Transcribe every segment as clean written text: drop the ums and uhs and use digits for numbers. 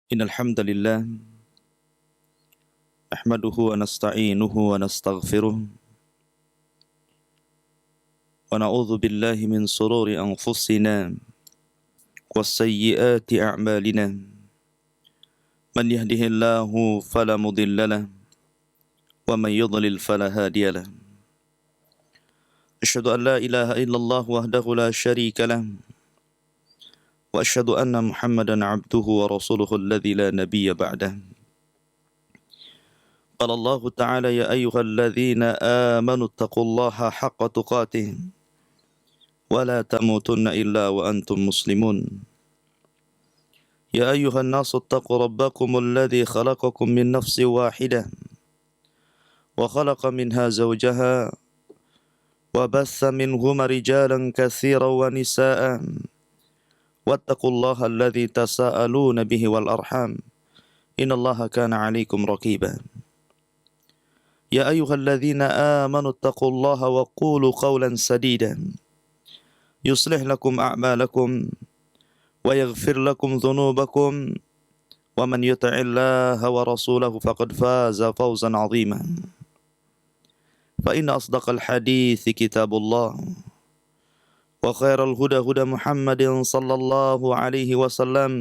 Innal hamdalillah nahmaduhu wa nasta'inuhu wa nastaghfiruh wa na'udzu billahi min sururi anfusina wa sayyiati a'malina man yahdihillahu fala mudilla lahu wa man yudlil fala hadiya lahu asyhadu an la ilaha illallah wahdahu la syarika lahu wa asyhadu anna Muhammadan 'abduhu wa rasuluhu alladzi la nabiyya ba'dahu. قال الله تعالى يا أيها الذين آمنوا اتقوا الله حق تقاته ولا تموتن إلا وأنتم مسلمون يا أيها الناس اتقوا ربكم الذي خلقكم من نفس واحدة وخلق منها زوجها وبث منهما رجالا كثيرا ونساء واتقوا الله الذي تساءلون به والأرحام إن الله كان عليكم رقيبا يا أيها الذين آمنوا اتقوا الله وقولوا قولا سديدا يصلح لكم أعمالكم ويغفر لكم ذنوبكم ومن يطع الله ورسوله فقد فاز فوزا عظيما فإن أصدق الحديث كتاب الله وخير الهدى هدى محمد صلى الله عليه وسلم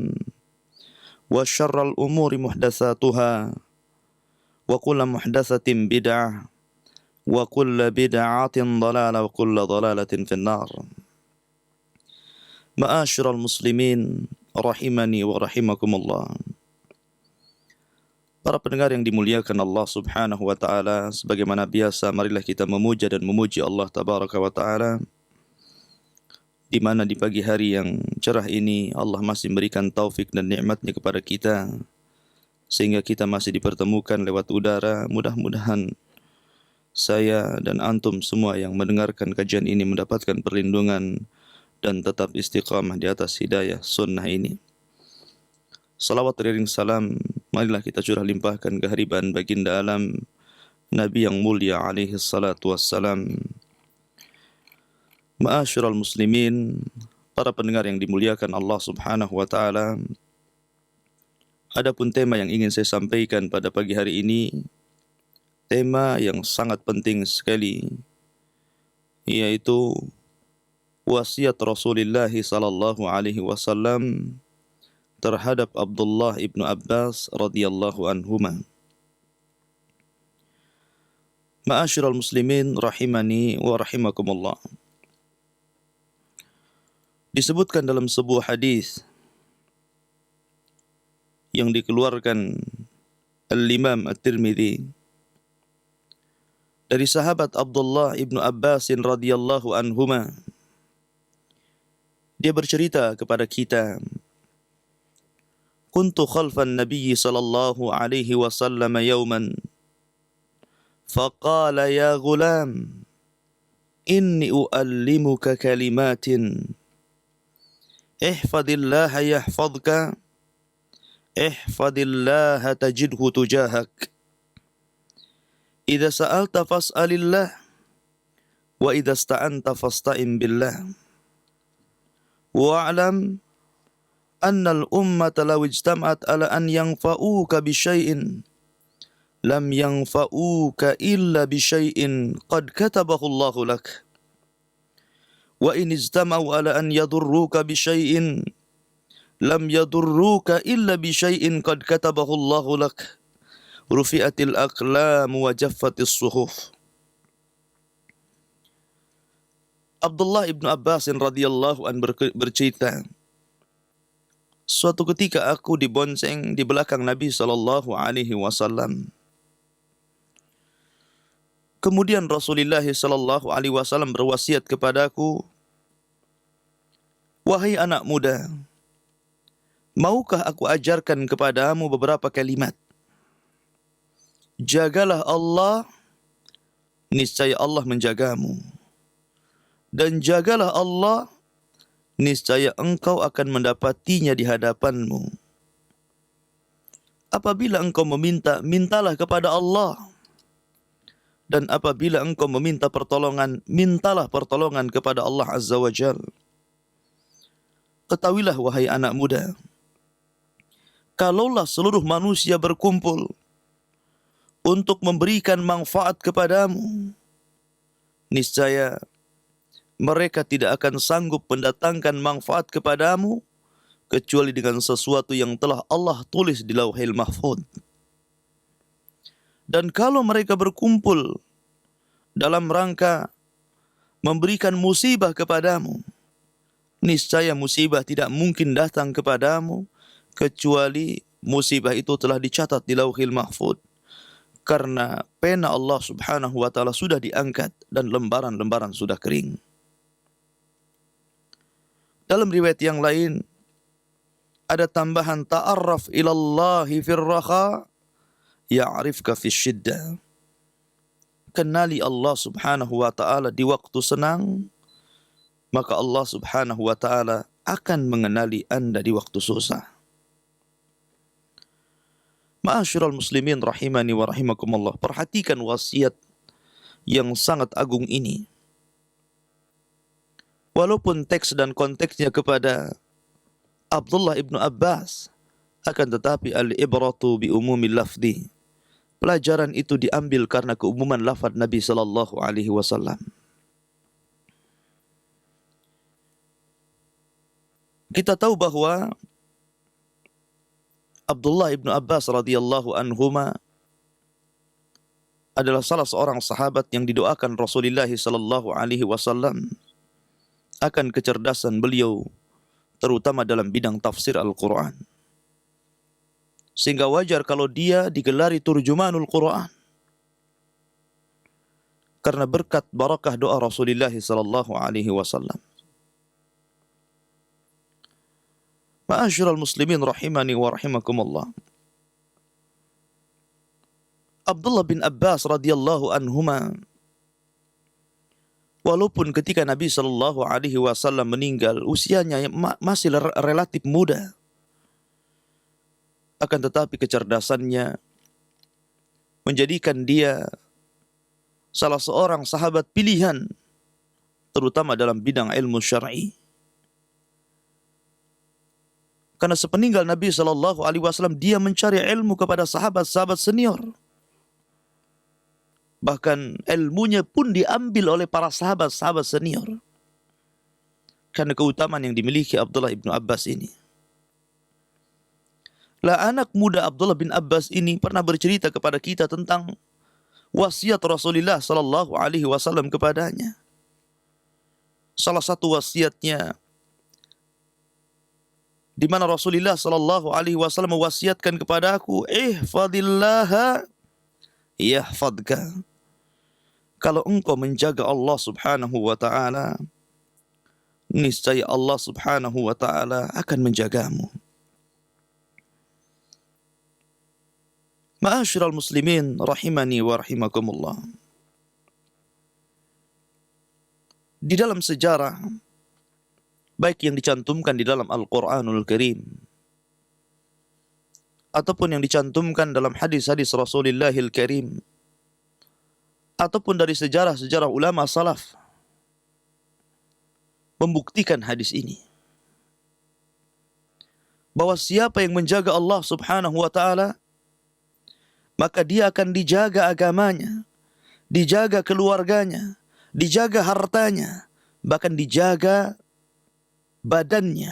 وشر الأمور محدثاتها وكل محدثة بدعة وكل بدعة ضلالة وكل ضلالة في النار. معاشر المسلمين rahimani wa rahimakumullah. Para pendengar yang dimuliakan Allah Subhanahu wa taala, sebagaimana biasa marilah kita memuja dan memuji Allah tabaraka wa taala di mana di pagi hari yang cerah ini Allah masih memberikan taufik dan nikmat-Nya kepada kita sehingga kita masih dipertemukan lewat udara. Mudah-mudahan saya dan antum semua yang mendengarkan kajian ini mendapatkan perlindungan dan tetap istiqamah di atas hidayah sunnah ini. Salawat ring salam marilah kita curah limpahkan kehadiran baginda alam Nabi yang mulia alaihi salatu wassalam. Ma'asyiral muslimin, para pendengar yang dimuliakan Allah Subhanahu wa taala, adapun tema yang ingin saya sampaikan pada pagi hari ini, tema yang sangat penting sekali, yaitu wasiat Rasulullah sallallahu alaihi wasallam terhadap Abdullah ibnu Abbas radhiyallahu anhuma. Ma'asyiral muslimin rahimani wa rahimakumullah. Disebutkan dalam sebuah hadis yang dikeluarkan Al-Imam At-Tirmidzi dari sahabat Abdullah ibnu Abbas radhiyallahu anhuma. Dia bercerita kepada kita, kuntu khalfan Nabi sallallahu alaihi wasallam yawman faqala ya ghulam inni uallimuka kalimatin ihfadillaha yahfadka ihfadillaha tajidhu tujahak idza sa'alta fas'alillah wa idza ista'anta fasta'in billah wa'lam anna al-ummata law ijtama'at ala an yanfa'uka bi syai'in lam yanfa'uka illa bi syai'in qad katabahu Allahu lak wa in ijtama'u ala an yadurruka bi syai'in lam yadurruka illa bi syai'in qad katabahu Allahu lak rufi'atil aqlam wa jaffatis suhuf. Abdullah ibnu Abbas radhiyallahu an bercerita, suatu ketika aku dibonceng di belakang Nabi sallallahu alaihi wasallam. Kemudian Rasulullah sallallahu alaihi wasallam berwasiat kepadaku, wahai anak muda, maukah aku ajarkan kepadamu beberapa kalimat? Jagalah Allah, niscaya Allah menjagamu. Dan jagalah Allah, niscaya engkau akan mendapatinya di hadapanmu. Apabila engkau meminta, mintalah kepada Allah. Dan apabila engkau meminta pertolongan, mintalah pertolongan kepada Allah Azza wa Jalla. Ketahuilah wahai anak muda, kalaulah seluruh manusia berkumpul untuk memberikan manfaat kepadamu, niscaya mereka tidak akan sanggup mendatangkan manfaat kepadamu kecuali dengan sesuatu yang telah Allah tulis di Lauhil Mahfuz. Dan kalau mereka berkumpul dalam rangka memberikan musibah kepadamu, niscaya musibah tidak mungkin datang kepadamu kecuali musibah itu telah dicatat di Lauhil Mahfuz, karena pena Allah Subhanahu wa taala sudah diangkat dan lembaran-lembaran sudah kering. Dalam riwayat yang lain ada tambahan, ta'arraf ilallahi fir raha ya'rifka fis syiddah. Kenali Allah Subhanahu wa taala di waktu senang, maka Allah Subhanahu wa taala akan mengenali Anda di waktu susah. Ma'asyiral muslimin rahimani wa rahimakumullah, perhatikan wasiat yang sangat agung ini. Walaupun teks dan konteksnya kepada Abdullah ibnu Abbas, akan tetapi al-ibratu bi umumil lafzi. Pelajaran itu diambil karena keumuman lafaz Nabi sallallahu alaihi wasallam. Kita tahu bahwa Abdullah ibnu Abbas radhiyallahu anhuma adalah salah seorang sahabat yang didoakan Rasulullah sallallahu alaihi wasallam akan kecerdasan beliau, terutama dalam bidang tafsir Al-Quran. Sehingga wajar kalau dia digelari turjumanul Quran, karena berkat barakah doa Rasulullah sallallahu alaihi wasallam. Ma'asyiral muslimin rahimani wa rahimakumullah, Abdullah bin Abbas radhiyallahu anhuma, walaupun ketika Nabi sallallahu alaihi wasallam meninggal usianya masih relatif muda, akan tetapi kecerdasannya menjadikan dia salah seorang sahabat pilihan, terutama dalam bidang ilmu syar'i. Karena sepeninggal Nabi sallallahu alaihi wasallam dia mencari ilmu kepada sahabat-sahabat senior. Bahkan ilmunya pun diambil oleh para sahabat-sahabat senior, karena keutamaan yang dimiliki Abdullah ibnu Abbas ini. Lah anak muda Abdullah bin Abbas ini pernah bercerita kepada kita tentang wasiat Rasulullah sallallahu alaihi wasallam kepadanya. Salah satu wasiatnya di mana Rasulullah sallallahu alaihi wasallam mewasiatkan kepadaku, ihfadillaha yahfadka. Kalau engkau menjaga Allah Subhanahu wa taala, niscaya Allah Subhanahu wa taala akan menjagamu. Ma'asyiral muslimin rahimani wa rahimakumullah, di dalam sejarah baik yang dicantumkan di dalam Al-Quranul Karim ataupun yang dicantumkan dalam hadis-hadis Rasulillahil Karim ataupun dari sejarah-sejarah ulama salaf, membuktikan hadis ini, bahwa siapa yang menjaga Allah Subhanahu wa taala, maka dia akan dijaga agamanya, dijaga keluarganya, dijaga hartanya, bahkan dijaga badannya.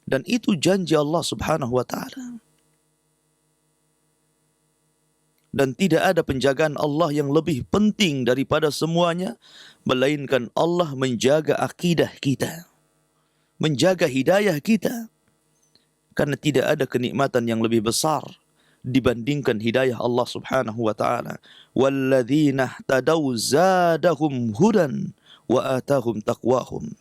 Dan itu janji Allah Subhanahu wa taala. Dan tidak ada penjagaan Allah yang lebih penting daripada semuanya, melainkan Allah menjaga akidah kita, menjaga hidayah kita. Karena tidak ada kenikmatan yang lebih besar dibandingkan hidayah Allah Subhanahu wa taala. Walladzina ihtadaw zadahum hudan wa atahum taqwahum.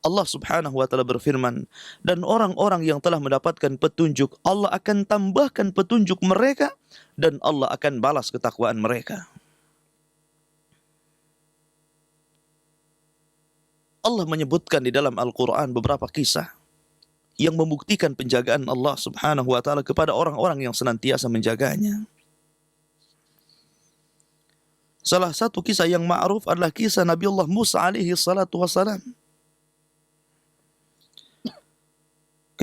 Allah Subhanahu wa taala berfirman, dan orang-orang yang telah mendapatkan petunjuk, Allah akan tambahkan petunjuk mereka dan Allah akan balas ketakwaan mereka. Allah menyebutkan di dalam Al-Quran beberapa kisah yang membuktikan penjagaan Allah Subhanahu wa taala kepada orang-orang yang senantiasa menjaganya. Salah satu kisah yang ma'ruf adalah kisah Nabi Allah Musa alaihi salatu wassalam.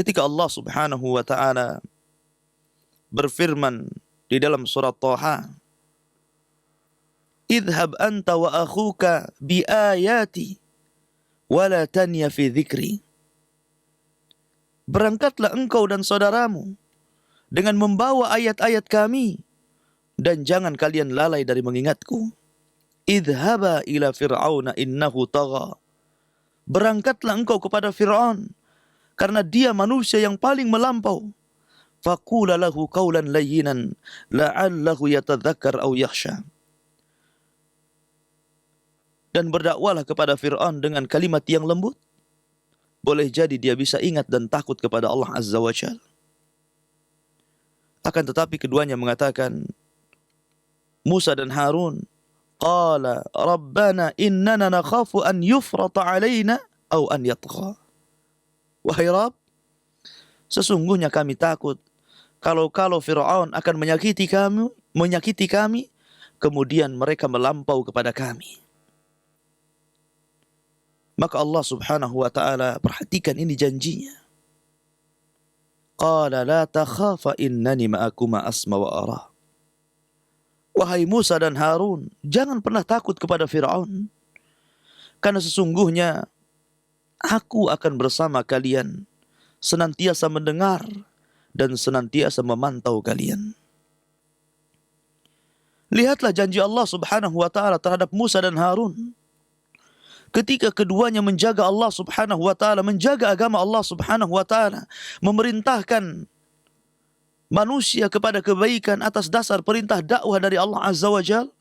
Ketika Allah Subhanahu wa taala berfirman di dalam surat Thaha, "Idhhab anta wa akhuka bi ayati wa la tanya fi dzikri." Berangkatlah engkau dan saudaramu dengan membawa ayat-ayat kami dan jangan kalian lalai dari mengingatku. Idhhaba ila fir'auna innahu tagha. Berangkatlah engkau kepada Fir'aun karena dia manusia yang paling melampau. Faqula lahu qawlan layyinan la'allahu yatadzakkar aw yakhsha. Dan berdakwalah kepada Fir'aun dengan kalimat yang lembut. Boleh jadi dia bisa ingat dan takut kepada Allah Azza wa Jalla. Akan tetapi keduanya mengatakan, Musa dan Harun, qala rabbana innana nakhafu an yufrata alaina aw an yatgha. Wahai Rabb, sesungguhnya kami takut kalau Fir'aun akan menyakiti kami, kemudian mereka melampau kepada kami. Maka Allah Subhanahu wa taala perhatikan ini janjinya. Qala la takhafa innani ma'akuma asma wa ara. Wahai Musa dan Harun, jangan pernah takut kepada Fir'aun. Karena sesungguhnya aku akan bersama kalian, senantiasa mendengar dan senantiasa memantau kalian. Lihatlah janji Allah Subhanahu wa taala terhadap Musa dan Harun. Ketika keduanya menjaga Allah Subhanahu wa taala, menjaga agama Allah Subhanahu wa taala, memerintahkan manusia kepada kebaikan atas dasar perintah dakwah dari Allah Azza wa Jalla,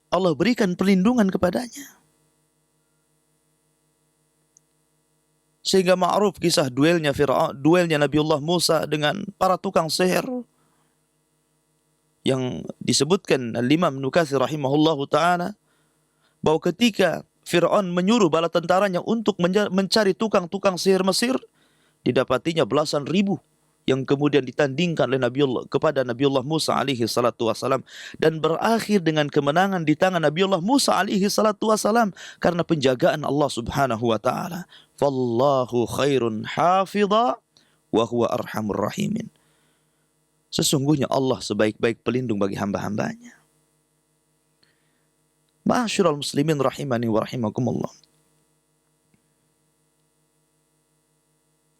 Allah berikan perlindungan kepadanya. Sehingga ma'ruf kisah duelnya Nabiullah Musa dengan para tukang sihir yang disebutkan Al-Imam Ibnu Katsir rahimahullahu taala bahwa ketika Fir'aun menyuruh bala tentaranya untuk mencari tukang-tukang sihir Mesir, didapatinya belasan ribu yang kemudian ditandingkan oleh kepada Nabiullah Musa alaihi salatu wasalam, dan berakhir dengan kemenangan di tangan Nabiullah Musa alaihi salatu wasalam karena penjagaan Allah Subhanahu wa taala. Wallahu khairun hafidha wa huwa arhamur rahimin. Sesungguhnya Allah sebaik-baik pelindung bagi hamba-hambanya. Ma'asyiral muslimin rahimani wa rahimakumullah.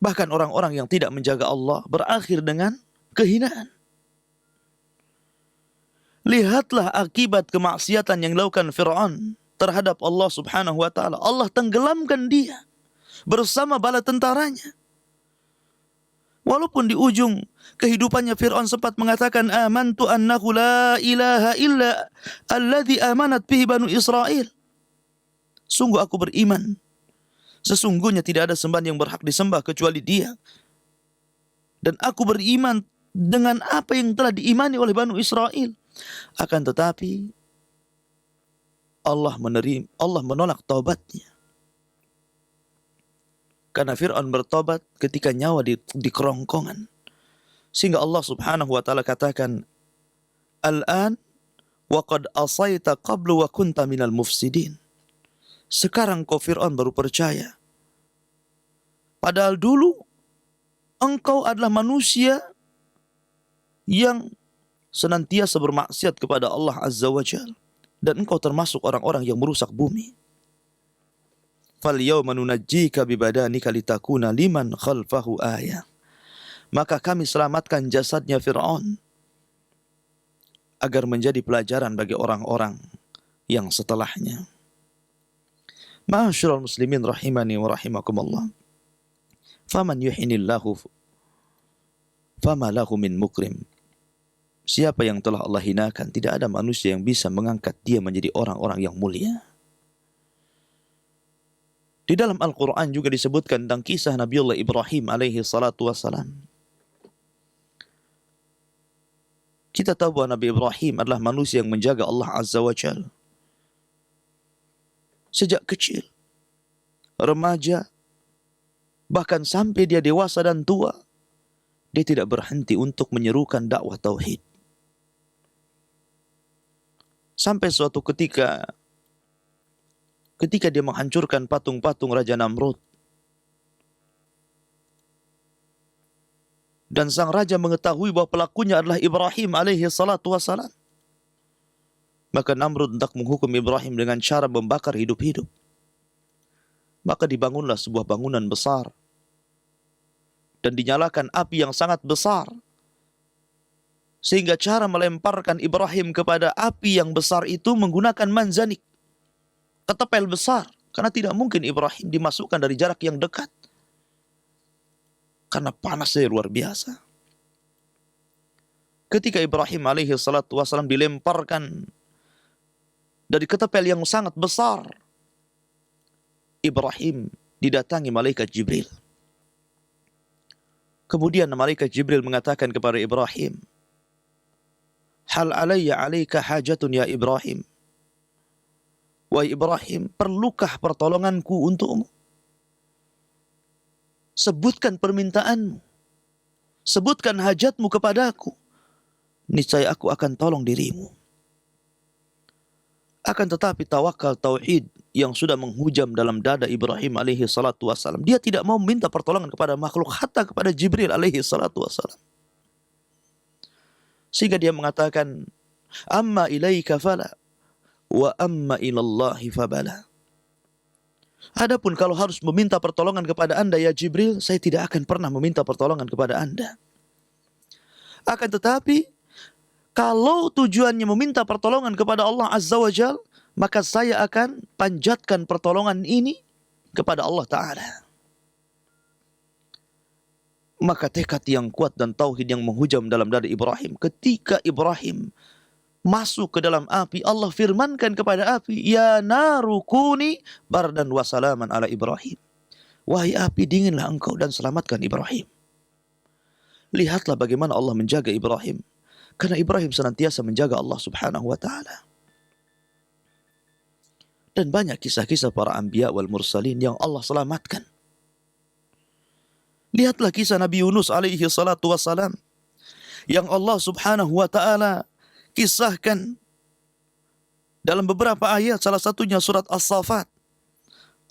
Bahkan orang-orang yang tidak menjaga Allah berakhir dengan kehinaan. Lihatlah akibat kemaksiatan yang dilakukan Fir'aun terhadap Allah Subhanahu wa taala. Allah tenggelamkan dia bersama bala tentaranya. Walaupun di ujung kehidupannya Fir'aun sempat mengatakan, amantu annahu la ilaha illa alladhi amanat bihi banu Israel. Sungguh aku beriman, sesungguhnya tidak ada sembahan yang berhak disembah kecuali Dia. Dan aku beriman dengan apa yang telah diimani oleh Banu Israel. Akan tetapi Allah menolak taubatnya. Karena Fir'aun bertobat ketika nyawa di kerongkongan. Sehingga Allah Subhanahu wa taala katakan, Al-an wa qad asaita qablu wa kunta minal mufsidin. Sekarang kau Fir'aun baru percaya. Padahal dulu engkau adalah manusia yang senantiasa bermaksiat kepada Allah Azza wa Jalla. Dan engkau termasuk orang-orang yang merusak bumi. فَالْيَوْمَ نُنَجِّيكَ بِبَدَانِكَ لِتَكُونَ لِمَنْ خَلْفَهُ آيَةً. Maka kami selamatkan jasadnya Fir'aun agar menjadi pelajaran bagi orang-orang yang setelahnya. Ma'asyiral muslimin rahimani wa rahimakumullah. Faman yuhinillahu fama lahu min mukrim. Siapa yang telah Allah hinakan, tidak ada manusia yang bisa mengangkat dia menjadi orang-orang yang mulia. Di dalam Al-Quran juga disebutkan tentang kisah Nabiullah Ibrahim alaihi salatu wassalam. Kita tahu bahwa Nabi Ibrahim adalah manusia yang menjaga Allah Azza wa Jalla. Sejak kecil, remaja, bahkan sampai dia dewasa dan tua, dia tidak berhenti untuk menyerukan dakwah tauhid. Sampai suatu ketika dia menghancurkan patung-patung Raja Namrud, Dan sang raja mengetahui bahwa pelakunya adalah Ibrahim alaihi salatu wassalam. Maka Namrud hendak menghukum Ibrahim dengan cara membakar hidup-hidup. Maka dibangunlah sebuah bangunan besar dan dinyalakan api yang sangat besar, sehingga cara melemparkan Ibrahim kepada api yang besar itu menggunakan manzanik, ketepel besar, karena tidak mungkin Ibrahim dimasukkan dari jarak yang dekat karena panasnya luar biasa. Ketika Ibrahim alaihi salatu wassalam dilemparkan dari ketepel yang sangat besar, Ibrahim didatangi malaikat Jibril. Kemudian malaikat Jibril mengatakan kepada Ibrahim, "Hal alayya alaika hajatun ya Ibrahim?" Wahai Ibrahim, perlukah pertolonganku untukmu? Sebutkan permintaanmu. Sebutkan hajatmu kepadaku. Niscaya aku akan tolong dirimu. Akan tetapi tawakal tauhid yang sudah menghujam dalam dada Ibrahim alaihi salatu wassalam, dia tidak mau meminta pertolongan kepada makhluk, hatta kepada Jibril alaihi salatu wassalam. Sehingga dia mengatakan, "Amma ilaika fala, wa amma ilallahi fabala." Adapun kalau harus meminta pertolongan kepada Anda ya Jibril, saya tidak akan pernah meminta pertolongan kepada Anda. Akan tetapi kalau tujuannya meminta pertolongan kepada Allah Azza wa Jal, maka saya akan panjatkan pertolongan ini kepada Allah Ta'ala. Maka tekad yang kuat dan tauhid yang menghujam dalam dada Ibrahim. Ketika Ibrahim masuk ke dalam api, Allah firmankan kepada api, "Ya naru kuni bardan wa salaman ala Ibrahim." Wahai api, dinginlah engkau dan selamatkan Ibrahim. Lihatlah bagaimana Allah menjaga Ibrahim. Karena Ibrahim senantiasa menjaga Allah subhanahu wa ta'ala. Dan banyak kisah-kisah para anbiya wal mursalin yang Allah selamatkan. Lihatlah kisah Nabi Yunus alaihi salatu wassalam, yang Allah subhanahu wa ta'ala kisahkan dalam beberapa ayat, salah satunya surat As-Saffat.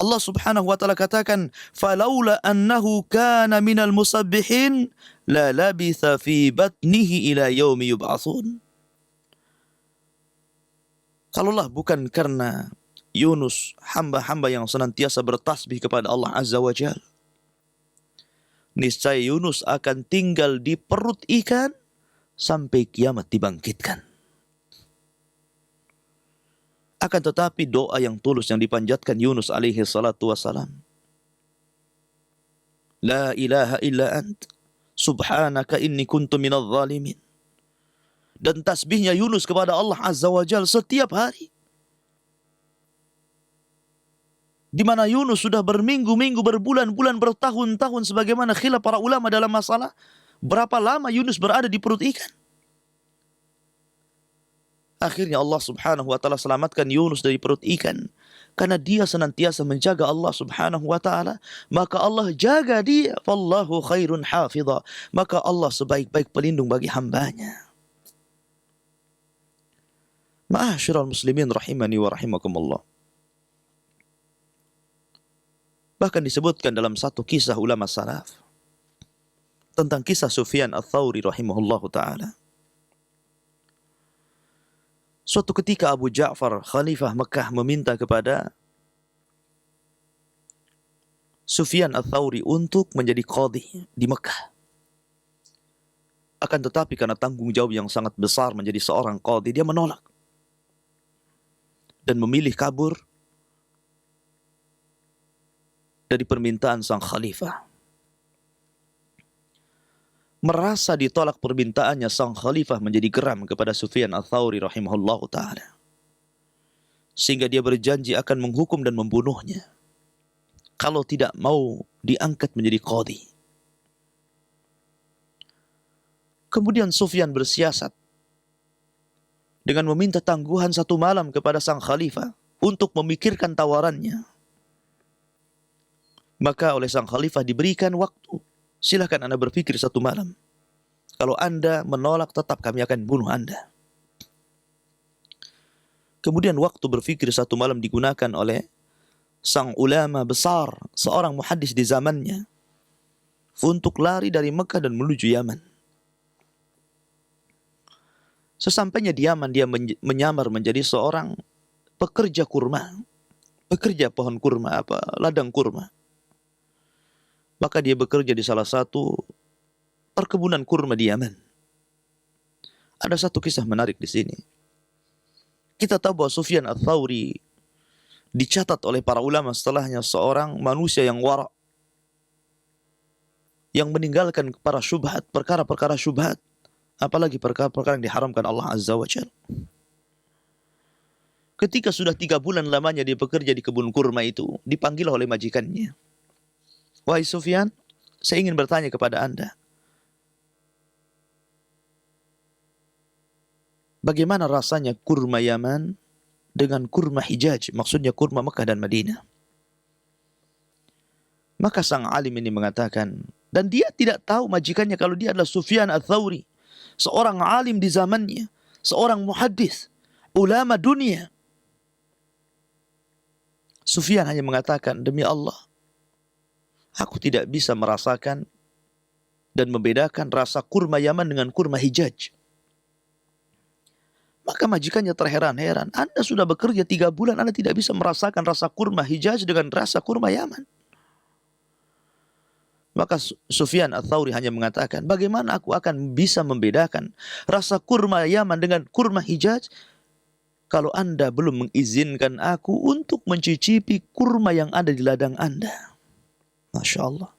Allah subhanahu wa ta'ala katakan, "Falaula annahu kana minal musabbihin la labitha fi batnihi ila yaumi yub'atsun." Kalaulah bukan karena Yunus, hamba-hamba yang senantiasa bertasbih kepada Allah Azza wa Jal, niscaya Yunus akan tinggal di perut ikan sampai kiamat dibangkitkan. Akan tetapi doa yang tulus yang dipanjatkan Yunus alaihi salatu wassalam, "La ilaha illa ant, subhanaka inni kuntu minadh zalimin." Dan tasbihnya Yunus kepada Allah Azza wa Jal setiap hari, di mana Yunus sudah berminggu-minggu, berbulan-bulan, bertahun-tahun, sebagaimana khilaf para ulama dalam masalah berapa lama Yunus berada di perut ikan. Akhirnya Allah subhanahu wa ta'ala selamatkan Yunus dari perut ikan. Karena dia senantiasa menjaga Allah subhanahu wa ta'ala, maka Allah jaga dia. Wallahu khairun hafidha. Maka Allah sebaik-baik pelindung bagi hambanya. Ma'asyiral muslimin rahimani wa rahimakumullah. Bahkan disebutkan dalam satu kisah ulama salaf tentang kisah Sufyan Ats-Tsauri rahimahullahu ta'ala. Suatu ketika Abu Ja'far, Khalifah Mekah, meminta kepada Sufyan Ats-Tsauri untuk menjadi qadhi di Mekah. Akan tetapi karena tanggung jawab yang sangat besar menjadi seorang qadhi, dia menolak dan memilih kabur dari permintaan sang khalifah. Merasa ditolak permintaannya, sang khalifah menjadi geram kepada Sufyan Ats-Tsauri rahimahullahu ta'ala. Sehingga dia berjanji akan menghukum dan membunuhnya kalau tidak mau diangkat menjadi qadhi. Kemudian Sufyan bersiasat dengan meminta tangguhan 1 malam kepada sang khalifah untuk memikirkan tawarannya. Maka oleh sang khalifah diberikan waktu. Silakan Anda berpikir 1 malam. Kalau Anda menolak, tetap kami akan bunuh Anda. Kemudian waktu berpikir 1 malam digunakan oleh sang ulama besar, seorang muhaddis di zamannya, untuk lari dari Mekah dan menuju Yaman. Sesampainya di Yaman, dia menyamar menjadi seorang pekerja kurma, pekerja pohon kurma, ladang kurma. Maka dia bekerja di salah satu perkebunan kurma di Yaman. Ada satu kisah menarik di sini. Kita tahu bahwa Sufyan Ats-Tsauri dicatat oleh para ulama setelahnya seorang manusia yang wara', yang meninggalkan para syubhat, perkara-perkara syubhat, apalagi perkara-perkara yang diharamkan Allah Azza wa Jalla. Ketika sudah 3 bulan lamanya dia bekerja di kebun kurma itu, dipanggil oleh majikannya. Wahai Sufyan, saya ingin bertanya kepada Anda, bagaimana rasanya kurma Yaman dengan kurma Hijaz, maksudnya kurma Mekah dan Madinah? Maka sang alim ini mengatakan, dan dia tidak tahu majikannya kalau dia adalah Sufyan Ats-Tsauri, seorang alim di zamannya, seorang muhaddits, ulama dunia. Sufyan hanya mengatakan, demi Allah, aku tidak bisa merasakan dan membedakan rasa kurma Yaman dengan kurma Hijaz. Maka majikannya terheran-heran, Anda sudah bekerja 3 bulan, Anda tidak bisa merasakan rasa kurma Hijaz dengan rasa kurma Yaman. Maka Sufyan Ats-Tsauri hanya mengatakan, bagaimana aku akan bisa membedakan rasa kurma Yaman dengan kurma Hijaz kalau Anda belum mengizinkan aku untuk mencicipi kurma yang ada di ladang Anda. Masya Allah.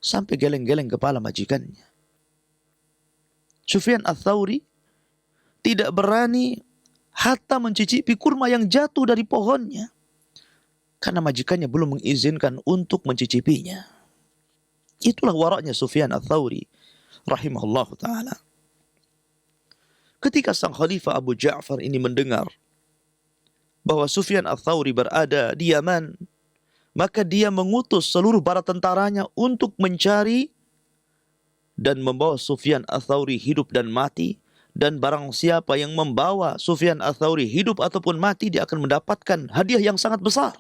Sampai geleng-geleng kepala majikannya. Sufyan Ats-Tsauri tidak berani hatta mencicipi kurma yang jatuh dari pohonnya, karena majikannya belum mengizinkan untuk mencicipinya. Itulah waraknya Sufyan Ats-Tsauri rahimahullah ta'ala. Ketika sang khalifah Abu Ja'far ini mendengar bahwa Sufyan Ats-Tsauri berada di Yaman, maka dia mengutus seluruh bala tentaranya untuk mencari dan membawa Sufyan Ats-Tsauri hidup dan mati. Dan barang siapa yang membawa Sufyan Ats-Tsauri hidup ataupun mati, dia akan mendapatkan hadiah yang sangat besar.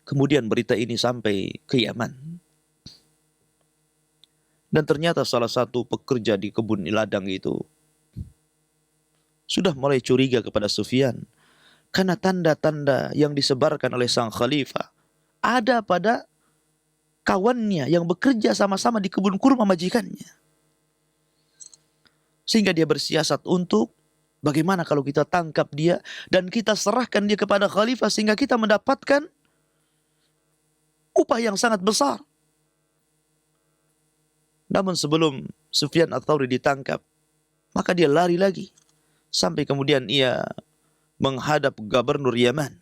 Kemudian berita ini sampai ke Yaman. Dan ternyata salah satu pekerja di kebun ladang itu sudah mulai curiga kepada Sufyan, karena tanda-tanda yang disebarkan oleh sang khalifah ada pada kawannya yang bekerja sama-sama di kebun kurma majikannya. Sehingga dia bersiasat untuk bagaimana kalau kita tangkap dia dan kita serahkan dia kepada khalifah sehingga kita mendapatkan upah yang sangat besar. Namun sebelum Sufyan Ats-Tsauri ditangkap, maka dia lari lagi sampai kemudian ia menghadap gubernur Yaman.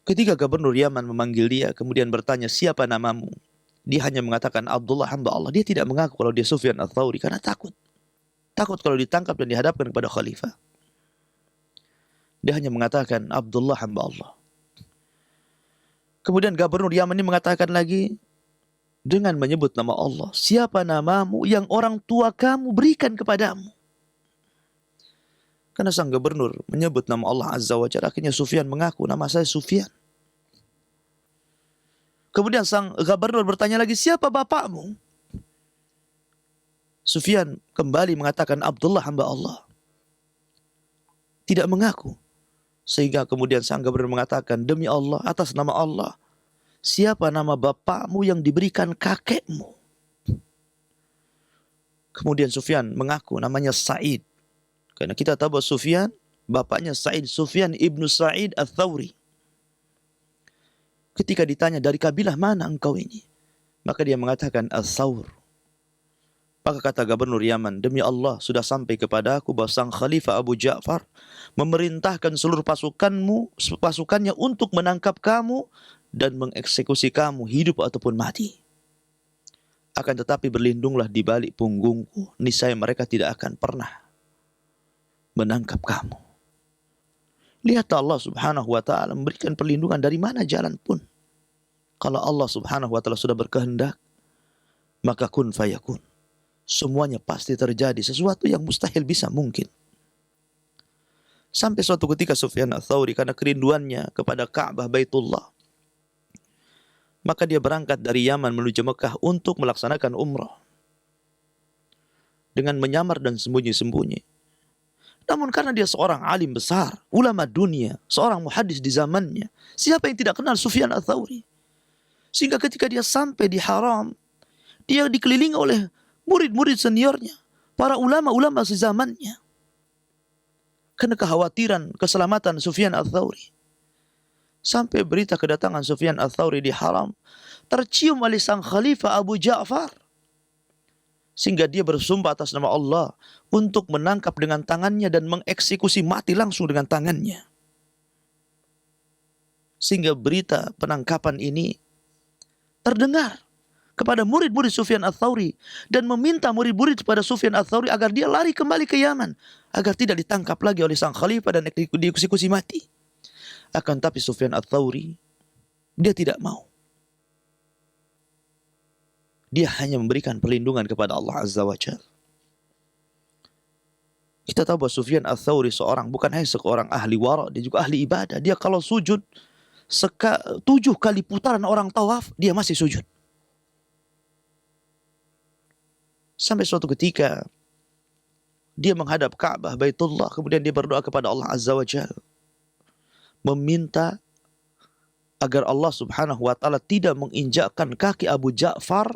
Ketika gubernur Yaman memanggil dia, kemudian bertanya, siapa namamu? Dia hanya mengatakan Abdullah hamba Allah. Dia tidak mengaku kalau dia Sufyan Ats-Tsauri karena takut. Takut kalau ditangkap dan dihadapkan kepada khalifah. Dia hanya mengatakan Abdullah hamba Allah. Kemudian gubernur Yaman ini mengatakan lagi dengan menyebut nama Allah, siapa namamu yang orang tua kamu berikan kepadamu? Karena sang gubernur menyebut nama Allah Azza wa Jalla, akhirnya Sufyan mengaku, nama saya Sufyan. Kemudian sang gubernur bertanya lagi, siapa bapakmu? Sufyan kembali mengatakan Abdullah hamba Allah. Tidak mengaku. Sehingga kemudian sang gubernur mengatakan, demi Allah, atas nama Allah, siapa nama bapakmu yang diberikan kakekmu? Kemudian Sufyan mengaku namanya Sa'id. Karena kita tahu bahwa Sufyan, bapaknya Sa'id, Sufyan ibnu Sa'id Ats-Tsauri. Ketika ditanya, dari kabilah mana engkau ini? Maka dia mengatakan Ats-Tsaur. Maka kata gubernur Yaman, demi Allah sudah sampai kepada aku bahwa sang khalifah Abu Ja'far memerintahkan seluruh pasukannya untuk menangkap kamu dan mengeksekusi kamu hidup ataupun mati. Akan tetapi berlindunglah di balik punggungku, niscaya mereka tidak akan pernah menangkap kamu. Lihat Allah subhanahu wa ta'ala memberikan perlindungan dari mana jalan pun. Kalau Allah subhanahu wa ta'ala sudah berkehendak, maka kun fayakun. Semuanya pasti terjadi, sesuatu yang mustahil bisa mungkin. Sampai suatu ketika Sufyan Ats-Tsauri karena kerinduannya kepada Ka'bah Baitullah, maka dia berangkat dari Yaman menuju Mekah untuk melaksanakan umrah dengan menyamar dan sembunyi-sembunyi. Namun karena dia seorang alim besar, ulama dunia, seorang muhaddis di zamannya, siapa yang tidak kenal Sufyan Ats-Tsauri? Sehingga ketika dia sampai di Haram, dia dikelilingi oleh murid-murid seniornya, para ulama-ulama sezamannya. Karena kekhawatiran keselamatan Sufyan Ats-Tsauri. Sampai berita kedatangan Sufyan Ats-Tsauri di Haram tercium oleh sang khalifah Abu Ja'far. Sehingga dia bersumpah atas nama Allah untuk menangkap dengan tangannya dan mengeksekusi mati langsung dengan tangannya. Sehingga berita penangkapan ini terdengar kepada murid-murid Sufyan Ats-Tsauri dan meminta murid-murid kepada Sufyan Ats-Tsauri agar dia lari kembali ke Yaman agar tidak ditangkap lagi oleh sang khalifah dan dieksekusi mati. Akan tapi Sufyan Ats-Tsauri dia tidak mau. Dia hanya memberikan perlindungan kepada Allah Azza wa Jalla. Kita tahu bahwa Sufyan Ats-Tsauri bukan hanya seorang ahli wara, dia juga ahli ibadah. Dia kalau sujud 7 kali putaran orang tawaf, dia masih sujud. Sampai suatu ketika dia menghadap Ka'bah Baitullah, kemudian dia berdoa kepada Allah Azza wa Jalla, meminta agar Allah Subhanahu wa taala tidak menginjakkan kaki Abu Ja'far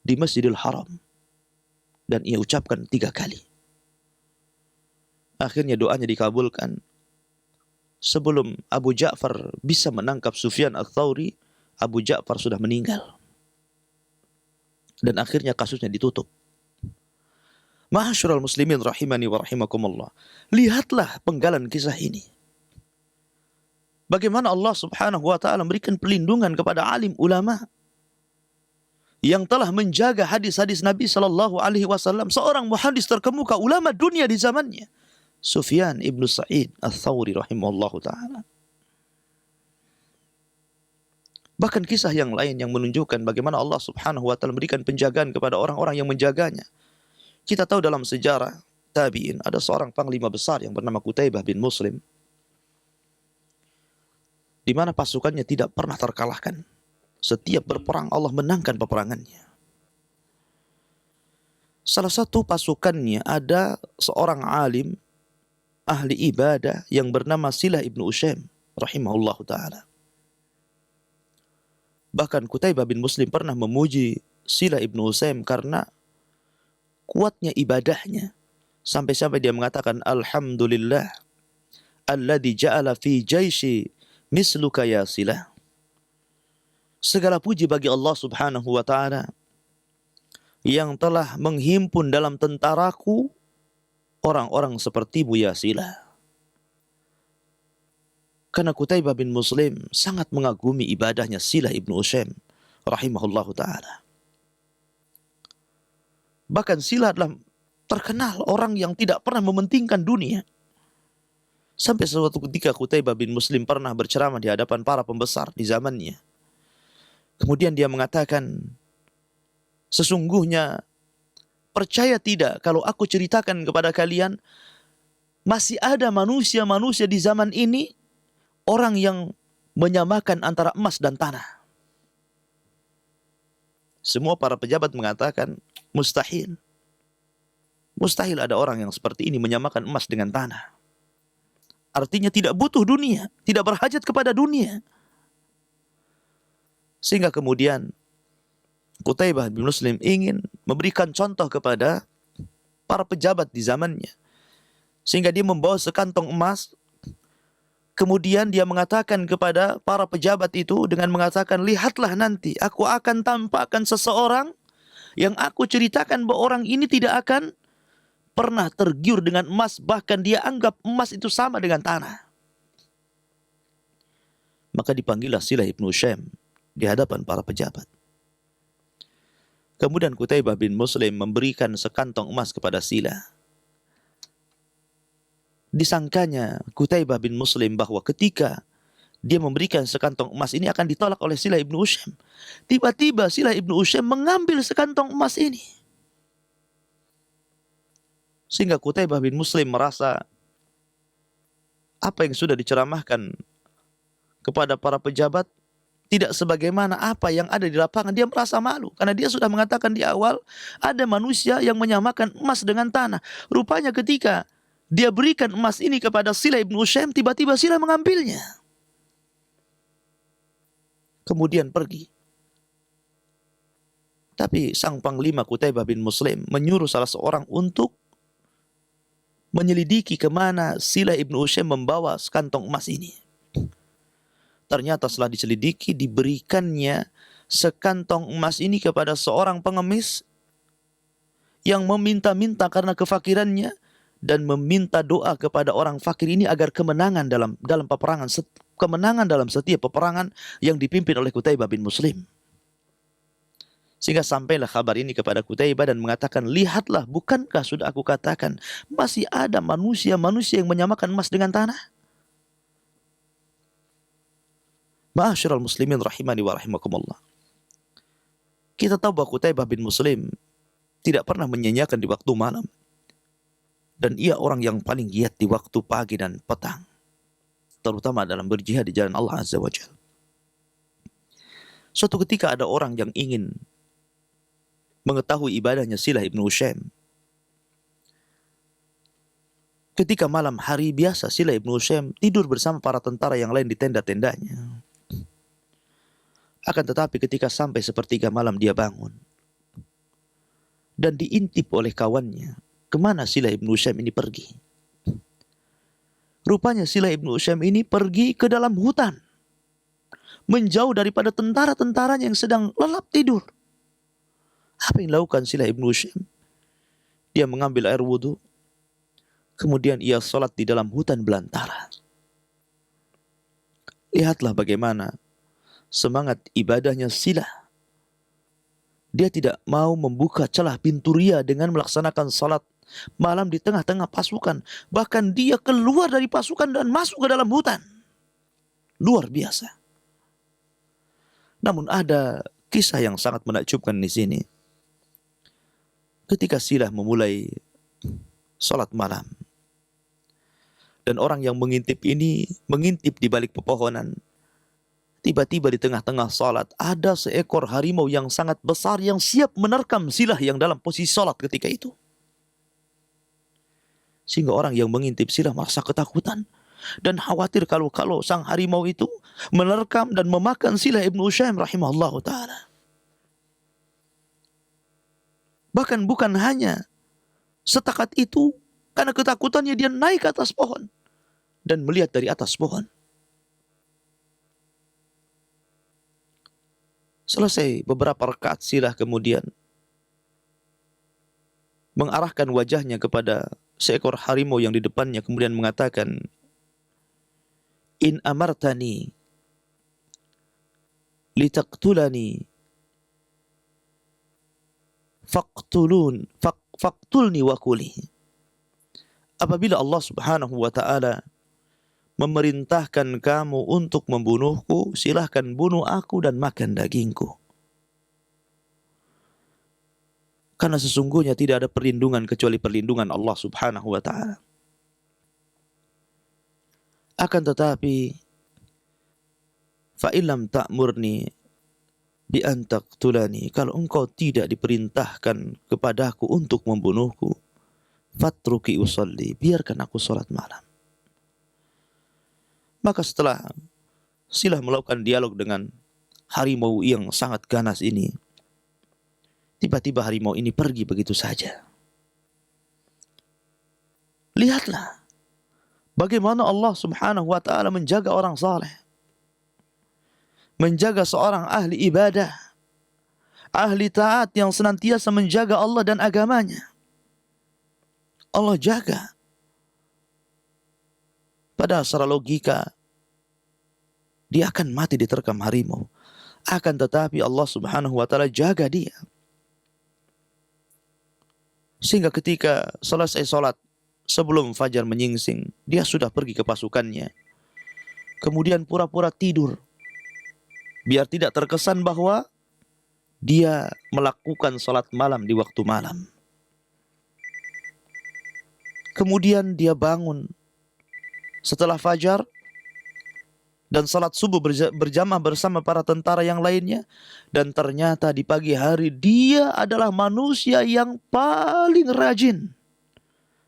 di Masjidil Haram. Dan ia ucapkan 3 kali. Akhirnya doanya dikabulkan. Sebelum Abu Ja'far bisa menangkap Sufyan Ats-Tsauri, Abu Ja'far sudah meninggal. Dan akhirnya kasusnya ditutup. Ma'asyiral muslimin rahimani wa rahimakumullah. Lihatlah penggalan kisah ini. Bagaimana Allah Subhanahu wa taala memberikan perlindungan kepada alim ulama yang telah menjaga hadis-hadis Nabi sallallahu alaihi wasallam, seorang muhaddis terkemuka ulama dunia di zamannya, Sufyan ibn Sa'id Ats-Tsauri rahimahullahu taala. Bahkan kisah yang lain yang menunjukkan bagaimana Allah Subhanahu wa taala memberikan penjagaan kepada orang-orang yang menjaganya. Kita tahu dalam sejarah tabi'in ada seorang panglima besar yang bernama Qutaibah bin Muslim, di mana pasukannya tidak pernah terkalahkan. Setiap berperang Allah menangkan peperangannya. Salah satu pasukannya ada seorang alim ahli ibadah yang bernama Silah ibn Usaim rahimahullahu taala. Bahkan Qutaibah bin Muslim pernah memuji Silah ibn Usaim karena kuatnya ibadahnya, sampai-sampai dia mengatakan alhamdulillah alladzi ja'ala fi jaishi misluka ya Silah. Segala puji bagi Allah Subhanahu wa taala yang telah menghimpun dalam tentaraku orang-orang sepertimu ya Silah. Karena Qutaibah bin Muslim sangat mengagumi ibadahnya Silah ibn Usaim rahimahullahu taala. Bahkan Silah adalah terkenal orang yang tidak pernah mementingkan dunia. Sampai suatu ketika Qutaibah bin Muslim pernah berceramah di hadapan para pembesar di zamannya. Kemudian dia mengatakan, sesungguhnya percaya tidak kalau aku ceritakan kepada kalian, masih ada manusia-manusia di zaman ini, orang yang menyamakan antara emas dan tanah. Semua para pejabat mengatakan, mustahil. Mustahil ada orang yang seperti ini menyamakan emas dengan tanah. Artinya tidak butuh dunia, tidak berhajat kepada dunia. Sehingga kemudian Qutaibah bin Muslim ingin memberikan contoh kepada para pejabat di zamannya. Sehingga dia membawa sekantong emas. Kemudian dia mengatakan kepada para pejabat itu dengan mengatakan, lihatlah nanti aku akan tampakkan seseorang yang aku ceritakan bahwa orang ini tidak akan pernah tergiur dengan emas. Bahkan dia anggap emas itu sama dengan tanah. Maka dipanggillah Silah ibn Usaim di hadapan para pejabat. Kemudian Qutaibah bin Muslim memberikan sekantong emas kepada Silah. Disangkanya Qutaibah bin Muslim bahwa ketika dia memberikan sekantong emas ini akan ditolak oleh Silah ibn Usaim. Tiba-tiba Silah ibn Usaim mengambil sekantong emas ini. Sehingga Qutaibah bin Muslim merasa apa yang sudah diceramahkan kepada para pejabat tidak sebagaimana apa yang ada di lapangan. Dia merasa malu karena dia sudah mengatakan di awal ada manusia yang menyamakan emas dengan tanah. Rupanya ketika dia berikan emas ini kepada Sila ibn Ushaim, tiba-tiba Sila mengambilnya. Kemudian pergi. Tapi sang panglima Qutaibah bin Muslim menyuruh salah seorang untuk menyelidiki kemana Sila ibn Ushaim membawa sekantong emas ini. Ternyata setelah diselidiki, diberikannya sekantong emas ini kepada seorang pengemis yang meminta-minta karena kefakirannya dan meminta doa kepada orang fakir ini agar kemenangan dalam peperangan, kemenangan dalam setiap peperangan yang dipimpin oleh Qutaibah bin Muslim. Sehingga sampailah kabar ini kepada Qutaibah dan mengatakan, lihatlah, bukankah sudah aku katakan masih ada manusia-manusia yang menyamakan emas dengan tanah? Ma'asyiral muslimin rahimani wa rahimakumullah. Kita tahu bahwa Qutaibah bin Muslim tidak pernah menyanyiakan di waktu malam. Dan ia orang yang paling giat di waktu pagi dan petang. Terutama dalam berjihad di jalan Allah Azza wa Jalla. Suatu ketika ada orang yang ingin mengetahui ibadahnya Sila ibn Ushaim. Ketika malam hari biasa Sila ibn Ushaim tidur bersama para tentara yang lain di tenda-tendanya. Akan tetapi ketika sampai sepertiga malam dia bangun. Dan diintip oleh kawannya. Kemana Sila ibn Ushaim ini pergi? Rupanya Sila ibn Ushaim ini pergi ke dalam hutan. Menjauh daripada tentara-tentaranya yang sedang lelap tidur. Apa yang dilakukan Sila ibn Ushaim? Dia mengambil air wudhu. Kemudian ia sholat di dalam hutan belantara. Lihatlah bagaimana semangat ibadahnya Sila. Dia tidak mau membuka celah pintu ria dengan melaksanakan salat malam di tengah-tengah pasukan. Bahkan dia keluar dari pasukan dan masuk ke dalam hutan. Luar biasa. Namun ada kisah yang sangat menakjubkan di sini. Ketika Sila memulai salat malam. Dan orang yang mengintip ini mengintip di balik pepohonan. Tiba-tiba di tengah-tengah salat ada seekor harimau yang sangat besar yang siap menerkam Sila yang dalam posisi salat ketika itu. Sehingga orang yang mengintip Sila merasa ketakutan dan khawatir kalau sang harimau itu menerkam dan memakan Sila ibn Ushaim rahimahullah ta'ala. Bahkan bukan hanya setakat itu, karena ketakutannya dia naik ke atas pohon dan melihat dari atas pohon. Selesai beberapa rakaat Sila kemudian mengarahkan wajahnya kepada seekor harimau yang di depannya kemudian mengatakan, in amartani litaqtulani faqtulni wa kuli. Apabila Allah Subhanahu wa ta'ala memerintahkan kamu untuk membunuhku, silahkan bunuh aku dan makan dagingku. Karena sesungguhnya tidak ada perlindungan kecuali perlindungan Allah Subhanahu wa ta'ala. Akan tetapi, fa'illam ta'murni bi an taqtulani, kalau engkau tidak diperintahkan kepadaku untuk membunuhku, fatruki usalli, biarkan aku salat malam. Maka setelah Sila melakukan dialog dengan harimau yang sangat ganas ini, tiba-tiba harimau ini pergi begitu saja. Lihatlah bagaimana Allah Subhanahu wa ta'ala menjaga orang saleh. Menjaga seorang ahli ibadah, ahli taat yang senantiasa menjaga Allah dan agamanya. Allah jaga. Pada secara logika, dia akan mati diterkam harimau. Akan tetapi Allah Subhanahu wa ta'ala jaga dia. Sehingga ketika selesai sholat, sebelum fajar menyingsing, dia sudah pergi ke pasukannya. Kemudian pura-pura tidur. Biar tidak terkesan bahwa dia melakukan sholat malam di waktu malam. Kemudian dia bangun setelah fajar dan salat subuh berjamaah bersama para tentara yang lainnya. Dan ternyata di pagi hari dia adalah manusia yang paling rajin,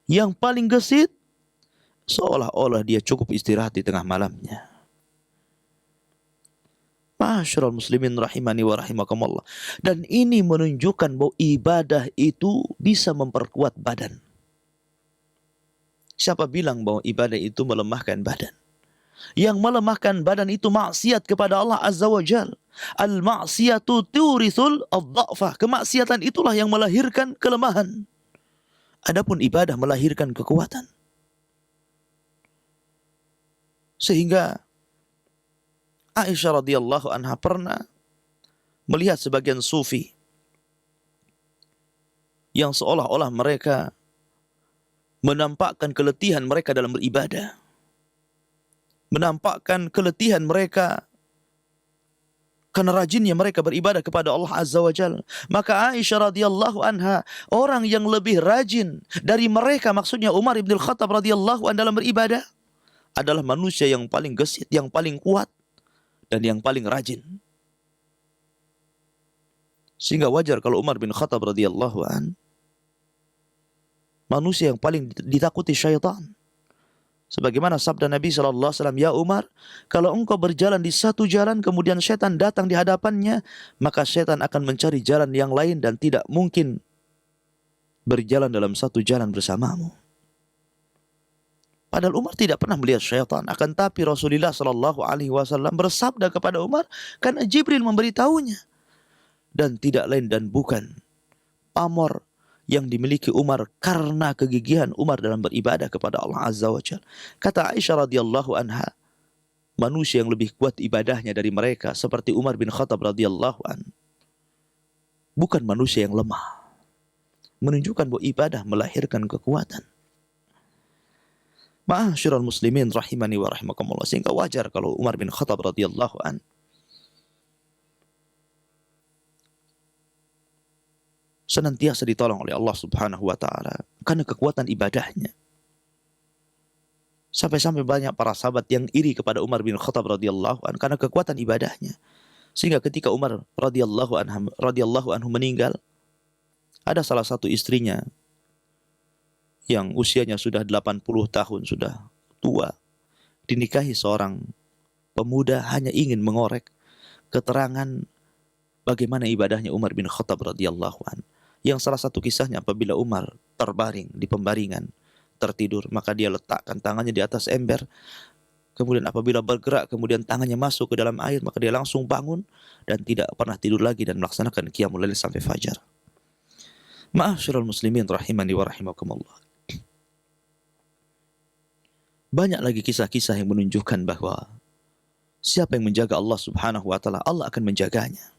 yang paling gesit, seolah-olah dia cukup istirahat di tengah malamnya. Ma'asyiral muslimin rahimani wa rahimakumullah. Dan ini menunjukkan bahwa ibadah itu bisa memperkuat badan. Siapa bilang bahwa ibadah itu melemahkan badan? Yang melemahkan badan itu maksiat kepada Allah Azza wa Jal. Al-ma'siyatu turithul ad-dha'fa. Kemaksiatan itulah yang melahirkan kelemahan. Adapun ibadah melahirkan kekuatan. Sehingga Aisyah radhiyallahu anha pernah melihat sebagian sufi yang seolah-olah mereka menampakkan keletihan mereka dalam beribadah, menampakkan keletihan mereka karena rajinnya mereka beribadah kepada Allah Azza wa Jalla. Maka Aisyah radhiyallahu anha, orang yang lebih rajin dari mereka, maksudnya Umar ibn al-Khattab radhiyallahu anhu dalam beribadah, adalah manusia yang paling gesit, yang paling kuat, dan yang paling rajin. Sehingga wajar kalau Umar bin Khattab radhiyallahu anhu manusia yang paling ditakuti syaitan. Sebagaimana sabda Nabi SAW, ya Umar, kalau engkau berjalan di satu jalan, kemudian syaitan datang di hadapannya, maka syaitan akan mencari jalan yang lain dan tidak mungkin berjalan dalam satu jalan bersamamu. Padahal Umar tidak pernah melihat syaitan. Akan tapi Rasulullah SAW bersabda kepada Umar, karena Jibril memberitahunya. Dan tidak lain dan bukan pamor yang dimiliki Umar karena kegigihan Umar dalam beribadah kepada Allah Azza wa Jalla. Kata Aisyah radhiyallahu anha, manusia yang lebih kuat ibadahnya dari mereka seperti Umar bin Khattab radhiyallahu anhu bukan manusia yang lemah. Menunjukkan bahwa ibadah melahirkan kekuatan. Ma'asyiral muslimin rahimani wa rahimakumullah. Sehingga wajar kalau Umar bin Khattab radhiyallahu anhu senantiasa ditolong oleh Allah Subhanahu wa taala karena kekuatan ibadahnya. Sampai-sampai banyak para sahabat yang iri kepada Umar bin Khattab radhiyallahu anhu karena kekuatan ibadahnya. Sehingga ketika Umar radhiyallahu anhu meninggal, ada salah satu istrinya yang usianya sudah 80 tahun, sudah tua, dinikahi seorang pemuda hanya ingin mengorek keterangan bagaimana ibadahnya Umar bin Khattab radhiyallahu anhu. Yang salah satu kisahnya apabila Umar terbaring di pembaringan, tertidur, maka dia letakkan tangannya di atas ember. Kemudian apabila bergerak, kemudian tangannya masuk ke dalam air, maka dia langsung bangun dan tidak pernah tidur lagi dan melaksanakan qiyamul lail sampai fajar. Ma'asyiral muslimin rahimani wa rahimakumullah. Banyak lagi kisah-kisah yang menunjukkan bahwa siapa yang menjaga Allah Subhanahu wa taala, Allah akan menjaganya.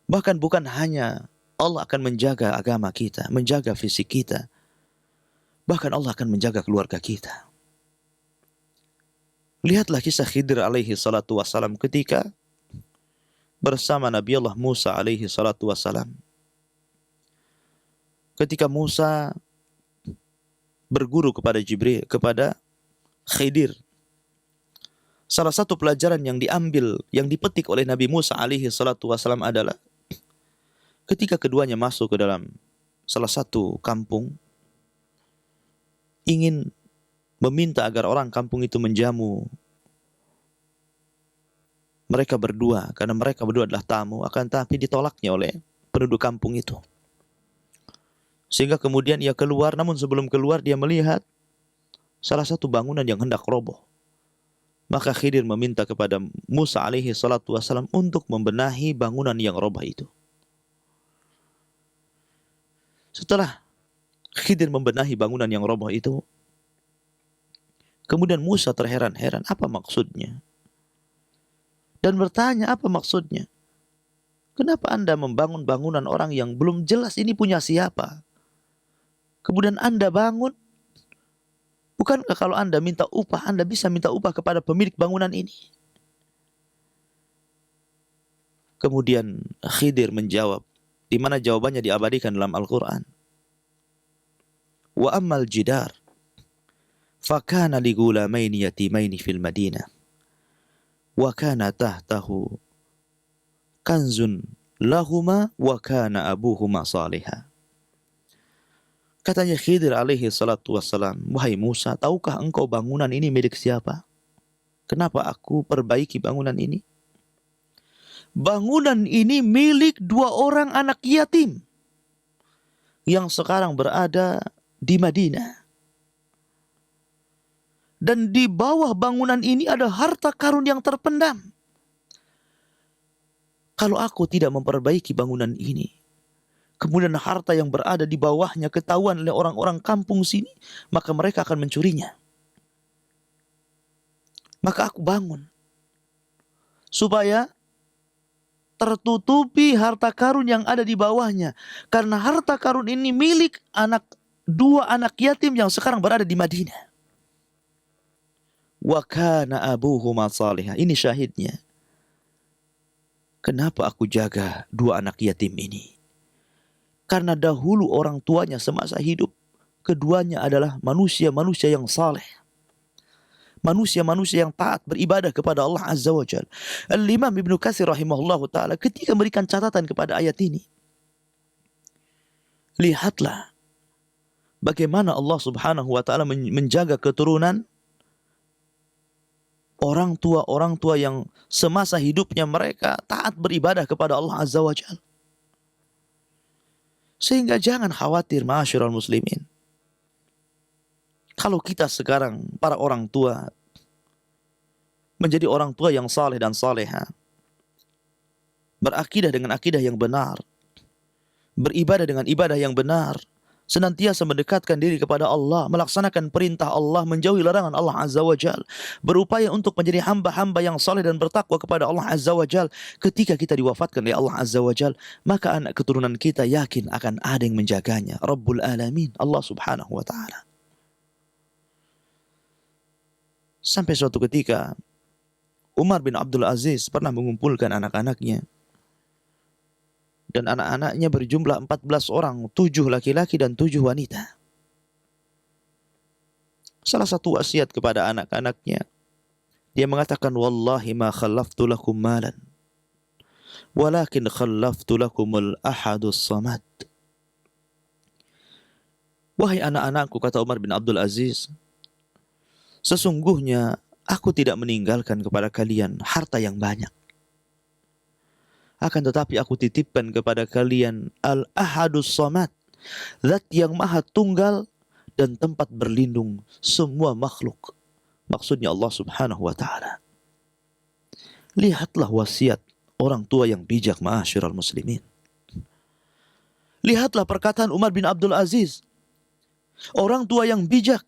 Bahkan bukan hanya Allah akan menjaga agama kita, menjaga fisik kita, bahkan Allah akan menjaga keluarga kita. Lihatlah kisah Khidir alaihi salatu wassalam ketika bersama Nabi Allah Musa alaihi salatu wassalam. Ketika Musa berguru kepada Jibril, kepada Khidir, salah satu pelajaran yang diambil, yang dipetik oleh Nabi Musa alaihi salatu wassalam adalah ketika keduanya masuk ke dalam salah satu kampung, ingin meminta agar orang kampung itu menjamu mereka berdua, karena mereka berdua adalah tamu, akan tapi ditolaknya oleh penduduk kampung itu. Sehingga kemudian ia keluar, namun sebelum keluar dia melihat salah satu bangunan yang hendak roboh. Maka Khidir meminta kepada Musa alaihi salatu wassalam untuk membenahi bangunan yang roboh itu. Setelah Khidir membenahi bangunan yang roboh itu, kemudian Musa terheran-heran, apa maksudnya? Dan bertanya, apa maksudnya? Kenapa Anda membangun bangunan orang yang belum jelas ini punya siapa? Kemudian Anda bangun, bukankah kalau Anda minta upah, Anda bisa minta upah kepada pemilik bangunan ini? Kemudian Khidir menjawab, di mana jawabannya diabadikan dalam Al-Quran. Wa ammal jidar Fakana li gulamaini yatimaini fil Madinah wa kana tahtahu kanzun lahuma wa kana abuhuma salihah. Katanya Khidir alaihi salatu wassalam, wahai Musa, tahukah engkau bangunan ini milik siapa? Kenapa aku perbaiki bangunan ini? Bangunan ini milik 2 orang anak yatim yang sekarang berada di Madinah. Dan di bawah bangunan ini ada harta karun yang terpendam. Kalau aku tidak memperbaiki bangunan ini, kemudian harta yang berada di bawahnya ketahuan oleh orang-orang kampung sini, maka mereka akan mencurinya. Maka aku bangun supaya tertutupi harta karun yang ada di bawahnya. Karena harta karun ini milik 2 anak yatim yang sekarang berada di Madinah. Wa kana abuhuma salihah. Ini syahidnya. Kenapa aku jaga 2 anak yatim ini? Karena dahulu orang tuanya semasa hidup, keduanya adalah manusia-manusia yang saleh. Manusia-manusia yang taat beribadah kepada Allah Azza wa Jalla. Al-Imam Ibnu Katsir rahimahullahu ta'ala ketika memberikan catatan kepada ayat ini, lihatlah bagaimana Allah Subhanahu wa ta'ala menjaga keturunan orang tua yang semasa hidupnya mereka taat beribadah kepada Allah Azza wa Jalla. Sehingga jangan khawatir ma'asyiral muslimin. Kalau kita sekarang para orang tua menjadi orang tua yang saleh dan saleha, berakidah dengan akidah yang benar, beribadah dengan ibadah yang benar, senantiasa mendekatkan diri kepada Allah, melaksanakan perintah Allah, menjauhi larangan Allah Azza wa Jal, berupaya untuk menjadi hamba-hamba yang saleh dan bertakwa kepada Allah Azza wa Jal. Ketika kita diwafatkan oleh Allah Azza wa Jal, maka anak keturunan kita yakin akan ada yang menjaganya. Rabbul Alamin, Allah Subhanahu wa ta'ala. Sampai suatu ketika Umar bin Abdul Aziz pernah mengumpulkan anak-anaknya. Dan anak-anaknya berjumlah 14 orang, 7 laki-laki dan 7 wanita. Salah satu wasiat kepada anak-anaknya, dia mengatakan, wallahi ma khallaftu lakum malan, walakin khallaftu lakumul ahadus samad. Wahai anak-anakku, kata Umar bin Abdul Aziz, sesungguhnya aku tidak meninggalkan kepada kalian harta yang banyak. Akan tetapi aku titipkan kepada kalian Al-Ahadus Samad, Zat yang maha tunggal dan tempat berlindung semua makhluk. Maksudnya Allah Subhanahu wa ta'ala. Lihatlah wasiat orang tua yang bijak, ma'asyiral muslimin. Lihatlah perkataan Umar bin Abdul Aziz. Orang tua yang bijak,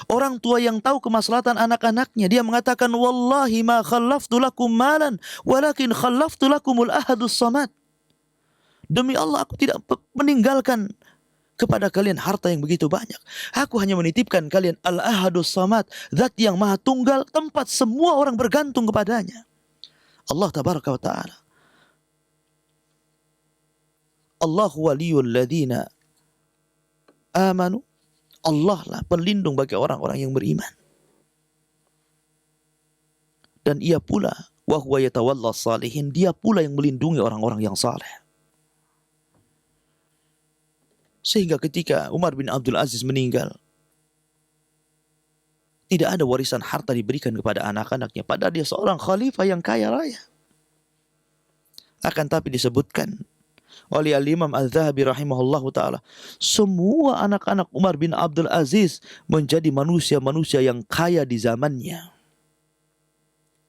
orang tua yang tahu kemaslahatan anak-anaknya. Dia mengatakan, wallahi ma khallaftu lakum malan, walakin khallaftu lakumul ahadus samad. Demi Allah, aku tidak meninggalkan kepada kalian harta yang begitu banyak. Aku hanya menitipkan kalian al-ahadus samad, zat yang maha tunggal, tempat semua orang bergantung kepadanya. Allah tabaraka wa ta'ala. Allahu waliyul ladina amanu. Allah lah pelindung bagi orang-orang yang beriman. Dan ia pula, wa huwa yatawalla salihin, dia pula yang melindungi orang-orang yang saleh. Sehingga ketika Umar bin Abdul Aziz meninggal, tidak ada warisan harta diberikan kepada anak-anaknya, padahal dia seorang khalifah yang kaya raya. Akan tapi disebutkan oleh Al-Imam Al-Zahabi rahimahullahu ta'ala, semua anak-anak Umar bin Abdul Aziz menjadi manusia-manusia yang kaya di zamannya.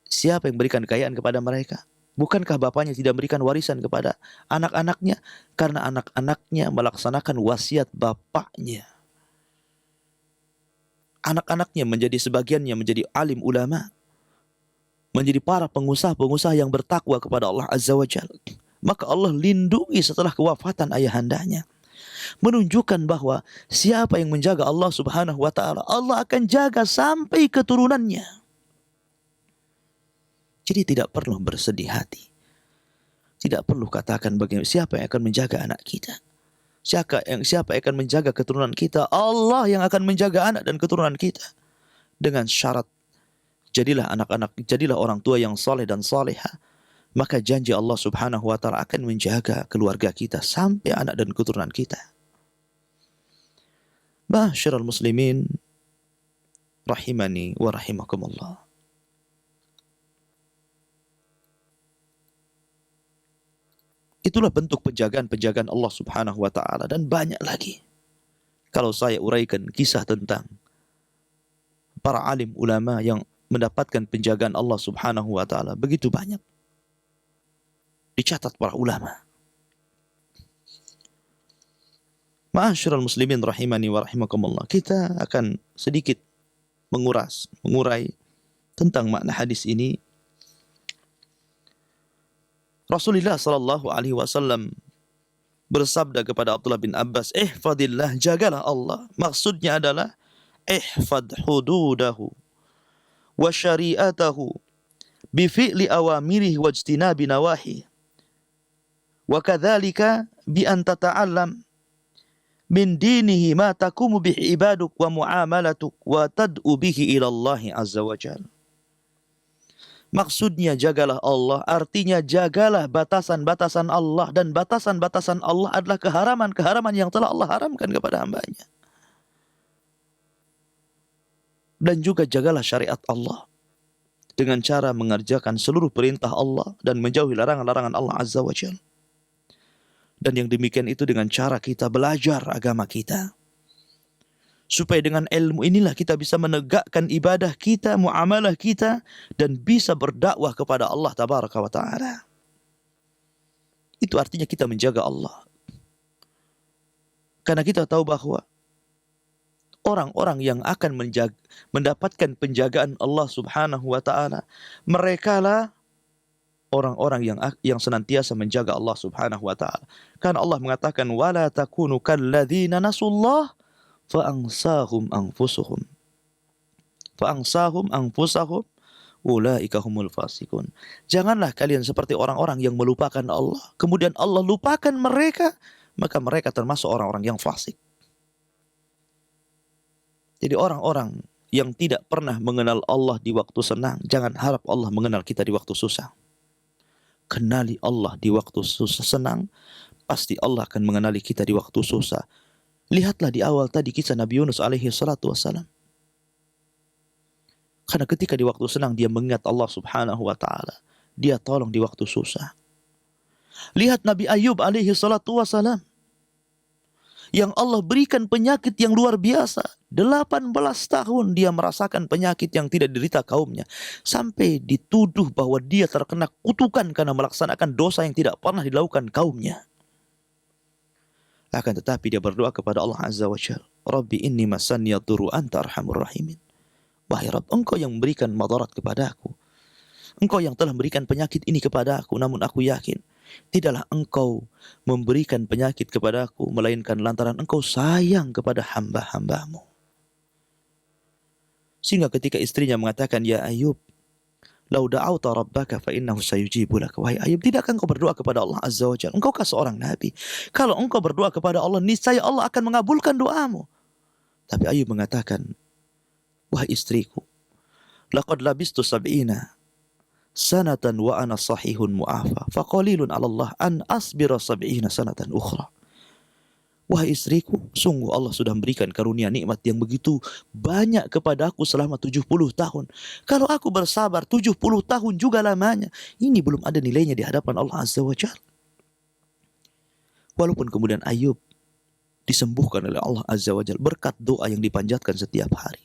Siapa yang berikan kekayaan kepada mereka? Bukankah bapaknya tidak memberikan warisan kepada anak-anaknya? Karena anak-anaknya melaksanakan wasiat bapaknya. Anak-anaknya menjadi sebagiannya menjadi alim ulama, menjadi para pengusaha-pengusaha yang bertakwa kepada Allah Azza wa Jalla. Maka Allah lindungi setelah kewafatan ayahandanya. Menunjukkan bahwa siapa yang menjaga Allah Subhanahu wa ta'ala, Allah akan jaga sampai keturunannya. Jadi tidak perlu bersedih hati. Tidak perlu katakan bagaimana siapa yang akan menjaga anak kita. Siapa yang akan menjaga keturunan kita? Allah yang akan menjaga anak dan keturunan kita. Dengan syarat, jadilah orang tua yang saleh dan salihah. Maka janji Allah subhanahu wa ta'ala akan menjaga keluarga kita sampai anak dan keturunan kita. Ma'asyiral muslimin, rahimani wa rahimakumullah. Itulah bentuk penjagaan Allah subhanahu wa ta'ala, dan banyak lagi. Kalau saya uraikan kisah tentang para alim ulama yang mendapatkan penjagaan Allah subhanahu wa ta'ala, begitu banyak. Dicatat para ulama. Ma'asyiral muslimin rahimani wa rahimakumullah. Kita akan sedikit mengurai tentang makna hadis ini. Rasulullah sallallahu alaihi wasallam bersabda kepada Abdullah bin Abbas, "Ihfadillah, jagalah Allah." Maksudnya adalah ihfad hududahu wa syari'atahu bi fi'li awamirihi wa ijtinabi nawahi. Wa kadzalika bi an tata'allam min dinihi ma takumu bihi ibaduk wa muamalatuk wa tad'u bihi ila Allah azza wa jalla. Maksudnya jagalah Allah, artinya jagalah batasan-batasan Allah, dan batasan-batasan Allah adalah keharaman-keharaman yang telah Allah haramkan kepada hambanya. Dan juga jagalah syariat Allah dengan cara mengerjakan seluruh perintah Allah dan menjauhi larangan-larangan Allah azza wa jalla. Dan yang demikian itu dengan cara kita belajar agama kita. Supaya dengan ilmu inilah kita bisa menegakkan ibadah kita, muamalah kita, dan bisa berdakwah kepada Allah tabaraka wa ta'ala. Itu artinya kita menjaga Allah. Karena kita tahu bahwa orang-orang yang akan mendapatkan penjagaan Allah subhanahu wa ta'ala, merekalah orang-orang yang senantiasa menjaga Allah subhanahu wa ta'ala. Karena Allah mengatakan, وَلَا تَكُونُوا كَالَّذِينَ نَسُوا اللَّهَ فَأَنْسَاهُمْ أَنْفُسَهُمْ ulaika humul fasikun. Janganlah kalian seperti orang-orang yang melupakan Allah, kemudian Allah lupakan mereka, maka mereka termasuk orang-orang yang fasik. Jadi orang-orang yang tidak pernah mengenal Allah di waktu senang, jangan harap Allah mengenal kita di waktu susah. Kenali Allah di waktu susah senang, pasti Allah akan mengenali kita di waktu susah. Lihatlah di awal tadi kisah Nabi Yunus alaihi salatu wassalam. Karena ketika di waktu senang dia mengingat Allah subhanahu wa ta'ala, dia tolong di waktu susah. Lihat Nabi Ayub alaihi salatu wassalam, yang Allah berikan penyakit yang luar biasa. 18 tahun dia merasakan penyakit yang tidak diderita kaumnya. Sampai dituduh bahwa dia terkena kutukan karena melaksanakan dosa yang tidak pernah dilakukan kaumnya. Akan tetapi dia berdoa kepada Allah azza wa jalla, Rabbi inni masanni yadurru anta arhamur rahimin. Wahai Rabb, engkau yang memberikan madarat kepada aku. Engkau yang telah memberikan penyakit ini kepada aku. Namun aku yakin tidaklah engkau memberikan penyakit kepada aku melainkan lantaran engkau sayang kepada hamba-hambamu. Sehingga ketika istrinya mengatakan, Ya Ayub, lau da'auta rabbaka fa innahu sayujibu lak. Wahai Ayub, tidakkah engkau berdoa kepada Allah azza wa jalla? Engkaukah seorang nabi? Kalau engkau berdoa kepada Allah, niscaya Allah akan mengabulkan doamu. Tapi Ayub mengatakan, wahai istriku, laqad labistu sab'ina sanatan wa ana sahihun mu'afa faqalilun 'ala Allah an asbira sab'ina sanatan ukhra. Wahai istriku, sungguh Allah sudah memberikan karunia nikmat yang begitu banyak kepada aku selama 70 tahun. Kalau aku bersabar 70 tahun juga lamanya, ini belum ada nilainya di hadapan Allah azza wa jalla. Walaupun kemudian Ayub disembuhkan oleh Allah azza wa jalla berkat doa yang dipanjatkan setiap hari,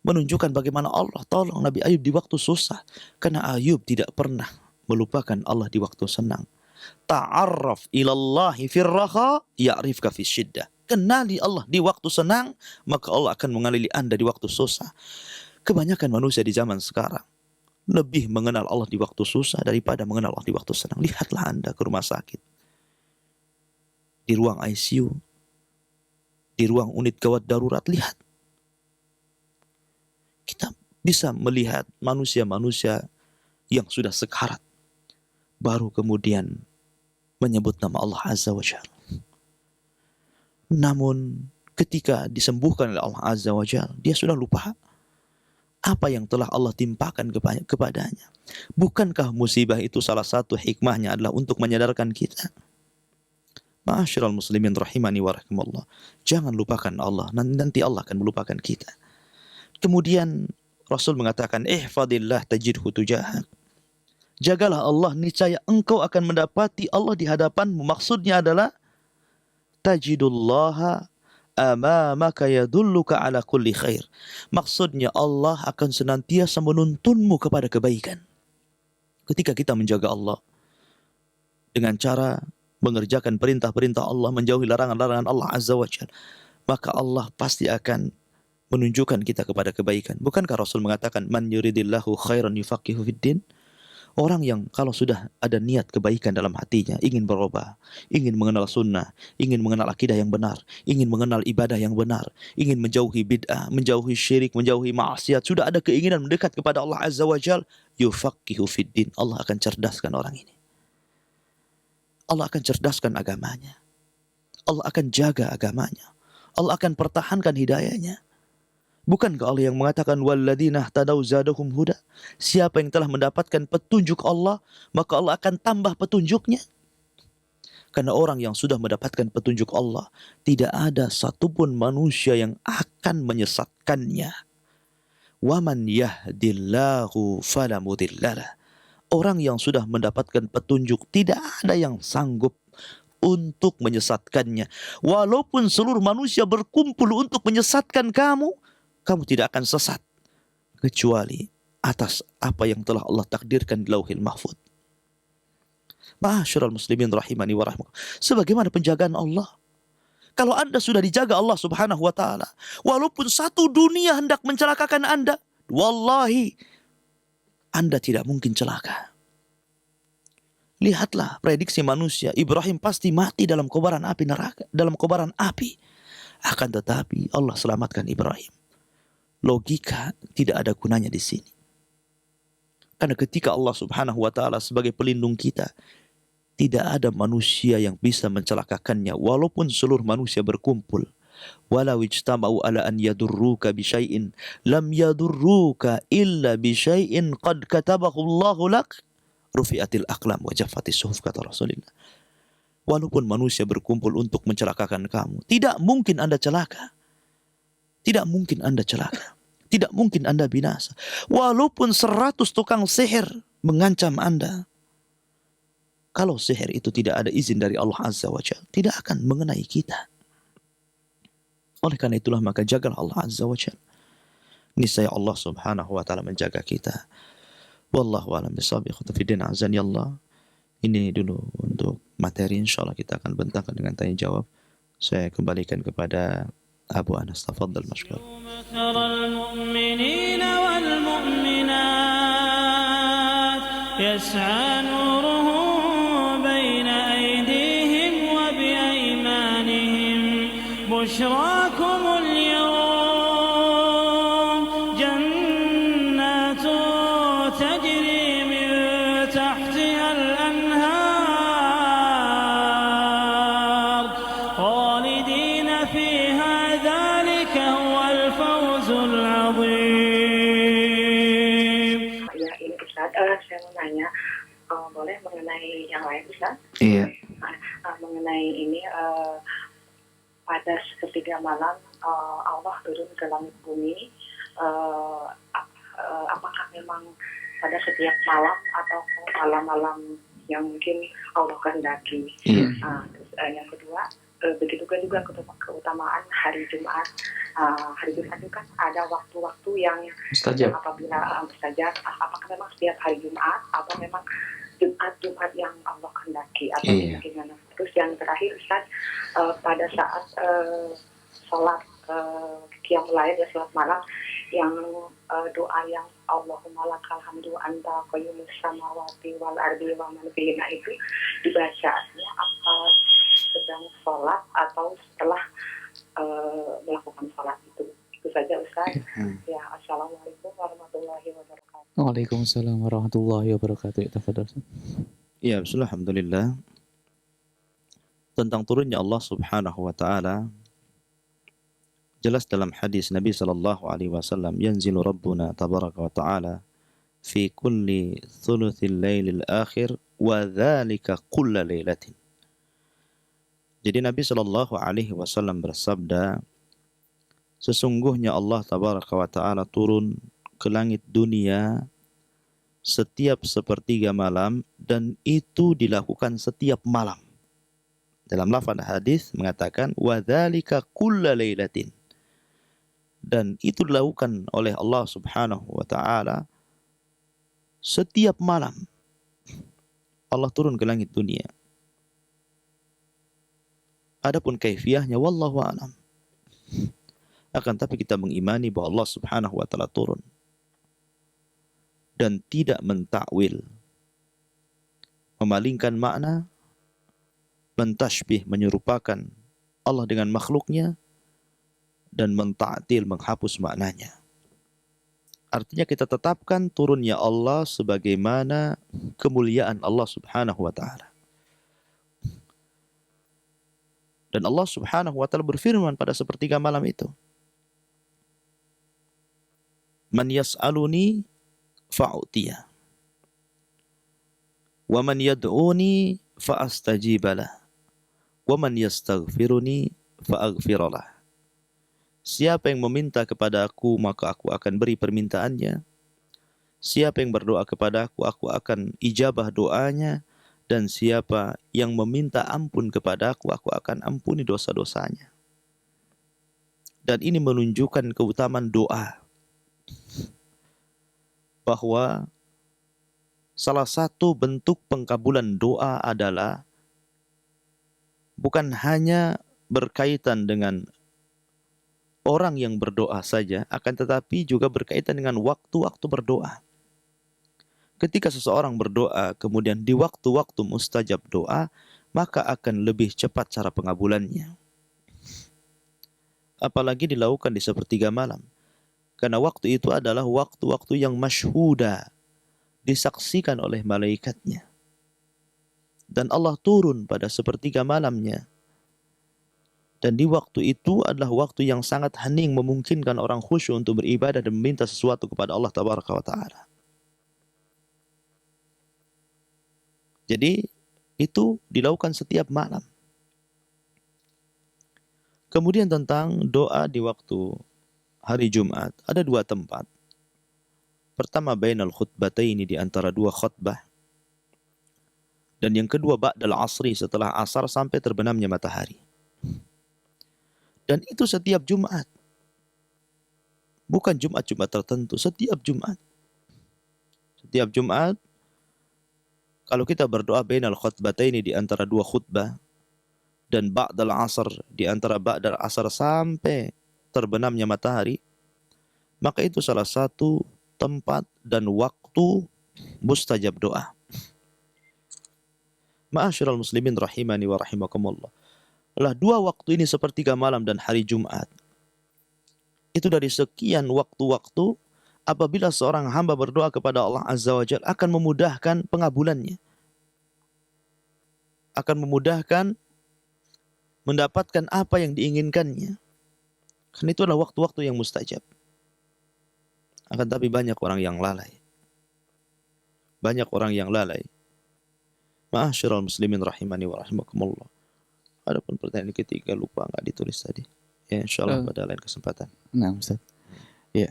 menunjukkan bagaimana Allah tolong Nabi Ayub di waktu susah. Karena Ayub tidak pernah melupakan Allah di waktu senang. Ta'arraf ilallahi firraha ya'rifka fi syiddah. Kenali Allah di waktu senang, maka Allah akan mengenali Anda di waktu susah. Kebanyakan manusia di zaman sekarang lebih mengenal Allah di waktu susah daripada mengenal Allah di waktu senang. Lihatlah Anda ke rumah sakit, di ruang ICU, di ruang unit gawat darurat, lihat. Kita bisa melihat manusia-manusia yang sudah sekarat, baru kemudian menyebut nama Allah azza wa jalla. Namun ketika disembuhkan oleh Allah Azza wa Jalla, dia sudah lupa apa yang telah Allah timpakan kepadanya. Bukankah musibah itu salah satu hikmahnya adalah untuk menyadarkan kita? Ma'asyiral muslimin rahimani wa rahimakumullah. Jangan lupakan Allah, nanti Allah akan melupakan kita. Kemudian Rasul mengatakan, ihfadillah tajidhu tujahak. Jagalah Allah, niscaya engkau akan mendapati Allah di hadapanmu. Maksudnya adalah tajidullaha amamaka yadulluka ala kulli khair. Maksudnya Allah akan senantiasa menuntunmu kepada kebaikan. Ketika kita menjaga Allah dengan cara mengerjakan perintah-perintah Allah, menjauhi larangan-larangan Allah Azza wa Jalla, maka Allah pasti akan menunjukkan kita kepada kebaikan. Bukankah Rasul mengatakan, man yuridillahu khairan yufaqihu fiddin? Orang yang kalau sudah ada niat kebaikan dalam hatinya, ingin berubah, ingin mengenal sunnah, ingin mengenal akidah yang benar, ingin mengenal ibadah yang benar, ingin menjauhi bid'ah, menjauhi syirik, menjauhi maksiat, sudah ada keinginan mendekat kepada Allah Azza wa Jalla, yufaqihu fiddin. Allah akan cerdaskan orang ini. Allah akan cerdaskan agamanya. Allah akan jaga agamanya. Allah akan pertahankan hidayahnya. Bukankah Allah yang mengatakan walladzina ihtadaw zadahum huda? Siapa yang telah mendapatkan petunjuk Allah, maka Allah akan tambah petunjuknya. Karena orang yang sudah mendapatkan petunjuk Allah, tidak ada satupun manusia yang akan menyesatkannya. Waman yahdillahu fala mudhillalah. Orang yang sudah mendapatkan petunjuk, tidak ada yang sanggup untuk menyesatkannya. Walaupun seluruh manusia berkumpul untuk menyesatkan kamu, kamu tidak akan sesat. Kecuali atas apa yang telah Allah takdirkan di Lauhil Mahfuz. Ma'asyiral muslimin rahimani wa rahimakumullah. Sebagaimana penjagaan Allah. Kalau Anda sudah dijaga Allah subhanahu wa ta'ala, walaupun satu dunia hendak mencelakakan Anda, wallahi, Anda tidak mungkin celaka. Lihatlah prediksi manusia. Ibrahim pasti mati dalam kobaran api neraka, dalam kobaran api. Akan tetapi Allah selamatkan Ibrahim. Logika tidak ada gunanya di sini. Karena ketika Allah subhanahu wa ta'ala sebagai pelindung kita, tidak ada manusia yang bisa mencelakakannya walaupun seluruh manusia berkumpul. Walau ijtama'u ala an yadurruka bisyai'in lam yadurruka illa bisyai'in qad katabahu Allahu lak rufi'atil aqlam wa jaffatis suhuf, kata Rasulullah. Walaupun manusia berkumpul untuk mencelakakan kamu, tidak mungkin Anda celaka. Tidak mungkin Anda celaka. Tidak mungkin Anda binasa. Walaupun 100 tukang sihir mengancam Anda, kalau sihir itu tidak ada izin dari Allah Azza wa Jalla, tidak akan mengenai kita. Oleh karena itulah maka jagalah Allah Azza wa Jalla. Niscaya Allah subhanahu wa ta'ala menjaga kita. Wallahu a'lam bishawab. Ikhwata fiddin azani Allah. Ini dulu untuk materi, insyaallah kita akan bentangkan dengan tanya jawab. Saya kembalikan kepada Abu Anas. Tafadhal mashkur. Taral mu'minina wal mu'minat yas'a nuruhum baina aydihim wa bi aymanihim bushrakumul yawm jannatu tajri min tahtiha al-anhar khalidina fiha dhalika huwal fawzul azim. Ya, ini Ustaz, saya mau nanya, boleh mengenai yang lain Ustaz? Iya. Mengenai ini, pada sepertiga malam Allah turun ke langit bumi, apakah memang pada setiap malam atau malam-malam yang mungkin Allah kehendaki? Terus yang kedua, begitu juga keutamaan hari Jumat. Hari Jumat itu kan ada waktu-waktu yang Mustajab. Apabila mustajab, apakah memang setiap hari Jumat atau memang Jumat yang Allah kehendaki atau bagaimana? Terus yang terakhir Ustaz, pada saat sholat qiyamul lail, ya sholat malam, yang doa yang Allahumma lakal hamdu anta qayyumus samawati wal ardi wa man fihinna itu dibacanya apa sedang sholat atau setelah melakukan sholat itu? Itu saja Ustaz. Ya, assalamualaikum warahmatullahi wabarakatuh. Waalaikumsalam warahmatullahi wabarakatuh. Tafadhal. Ya, bismillah, alhamdulillah. Tentang turunnya Allah subhanahu wa ta'ala Jelas dalam hadis Nabi sallallahu alaihi wasallam, yanzilu rabbuna tabaraka wa ta'ala fi kulli thuluthil lailil akhir wa dzalika kulla lailatin. Jadi Nabi sallallahu alaihi wasallam bersabda, sesungguhnya Allah tabaraka wa ta'ala turun ke langit dunia setiap sepertiga malam, dan itu dilakukan setiap malam. Dalam lafaz hadis mengatakan wa dzalika kulla lailatin. Dan itu dilakukan oleh Allah Subhanahu wa taala setiap malam. Allah turun ke langit dunia. Adapun kaifiyahnya wallahu a'lam. Akan tapi kita mengimani bahwa Allah Subhanahu wa taala turun dan tidak mentakwil, memalingkan makna, mentashbih, menyerupakan Allah dengan makhluknya, dan menta'til, menghapus maknanya. Artinya kita tetapkan turunnya Allah sebagaimana kemuliaan Allah Subhanahu wa taala. Dan Allah Subhanahu wa taala berfirman pada sepertiga malam itu, "Man yas'aluni fa'utiya, wa man yad'uni fa'astajibalah, wa man yastaghfiruni fa'aghfiralah." Siapa yang meminta kepada aku, maka aku akan beri permintaannya. Siapa yang berdoa kepada aku akan ijabah doanya. Dan siapa yang meminta ampun kepada aku akan ampuni dosa-dosanya. Dan ini menunjukkan keutamaan doa. Bahwa salah satu bentuk pengkabulan doa adalah bukan hanya berkaitan dengan orang yang berdoa saja, akan tetapi juga berkaitan dengan waktu-waktu berdoa. Ketika seseorang berdoa, kemudian di waktu-waktu mustajab doa, maka akan lebih cepat cara pengabulannya. Apalagi dilakukan di sepertiga malam. Karena waktu itu adalah waktu-waktu yang masyhuda, disaksikan oleh malaikatnya. Dan Allah turun pada sepertiga malamnya. Dan di waktu itu adalah waktu yang sangat hening, memungkinkan orang khusyuk untuk beribadah dan meminta sesuatu kepada Allah Tabaraka wa Ta'ala. Jadi itu dilakukan setiap malam. Kemudian tentang doa di waktu hari Jumat, ada dua tempat. Pertama, bainal khutbataini, di antara dua khutbah. Dan yang kedua, ba'dal asri, setelah asar sampai terbenamnya matahari. Dan itu setiap Jumat. Bukan Jumat-Jumat tertentu, setiap Jumat. Setiap Jumat, kalau kita berdoa bainal khutbataini, di antara dua khutbah, dan ba'dal asar, di antara ba'dal asar sampai terbenamnya matahari, maka itu salah satu tempat dan waktu mustajab doa. Ma'asyiral muslimin rahimani wa rahimakumullah. Lah dua waktu ini, sepertiga malam dan hari Jumat, itu dari sekian waktu-waktu apabila seorang hamba berdoa kepada Allah Azza wa Jalla akan memudahkan pengabulannya, akan memudahkan mendapatkan apa yang diinginkannya. Karena itu adalah waktu-waktu yang mustajab. Akan tapi banyak orang yang lalai. Banyak orang yang lalai. Ma'asyiral muslimin rahimani wa rahimakumullah. Adapun pertanyaan ketiga lupa, nggak ditulis tadi. Ya, insyaallah pada lain kesempatan. Nah, Ustaz. Ya,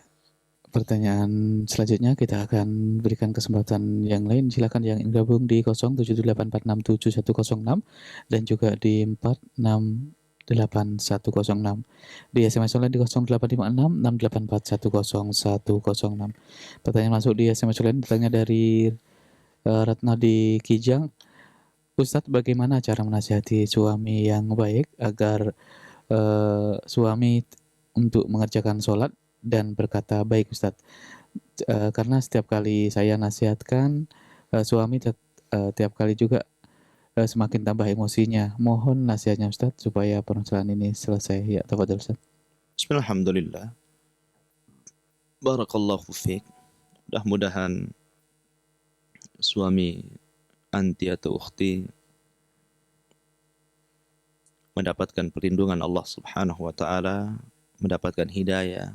pertanyaan selanjutnya kita akan berikan kesempatan yang lain. Silakan yang ingin gabung di 0778467106 dan juga di 468106. Di SMS online di 085668410106. Pertanyaan masuk di SMS online, bertanya dari Ratna di Kijang. Ustadz, bagaimana cara menasihati suami yang baik agar suami untuk mengerjakan sholat dan berkata baik, Ustadz? Karena setiap kali saya nasihatkan, suami tiap kali juga semakin tambah emosinya. Mohon nasihatnya, Ustadz, supaya permasalahan ini selesai. Ya, tafadhol, Ustadz. Bismillahirrahmanirrahim. Barakallahu fiik. Mudah-mudahan suami anti atau ukhti mendapatkan perlindungan Allah Subhanahu wa taala, mendapatkan hidayah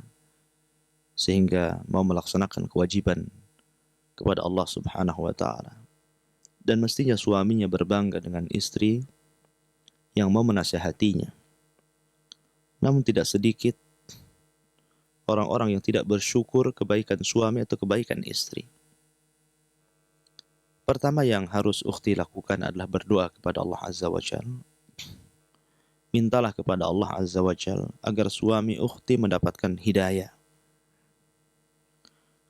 sehingga mau melaksanakan kewajiban kepada Allah Subhanahu wa taala. Dan mestinya suaminya berbangga dengan istri yang mau menasihatinya. Namun tidak sedikit orang-orang yang tidak bersyukur kebaikan suami atau kebaikan istri. Pertama yang harus ukhti lakukan adalah berdoa kepada Allah Azza wa Jalla. Mintalah kepada Allah Azza wa Jalla agar suami ukhti mendapatkan hidayah.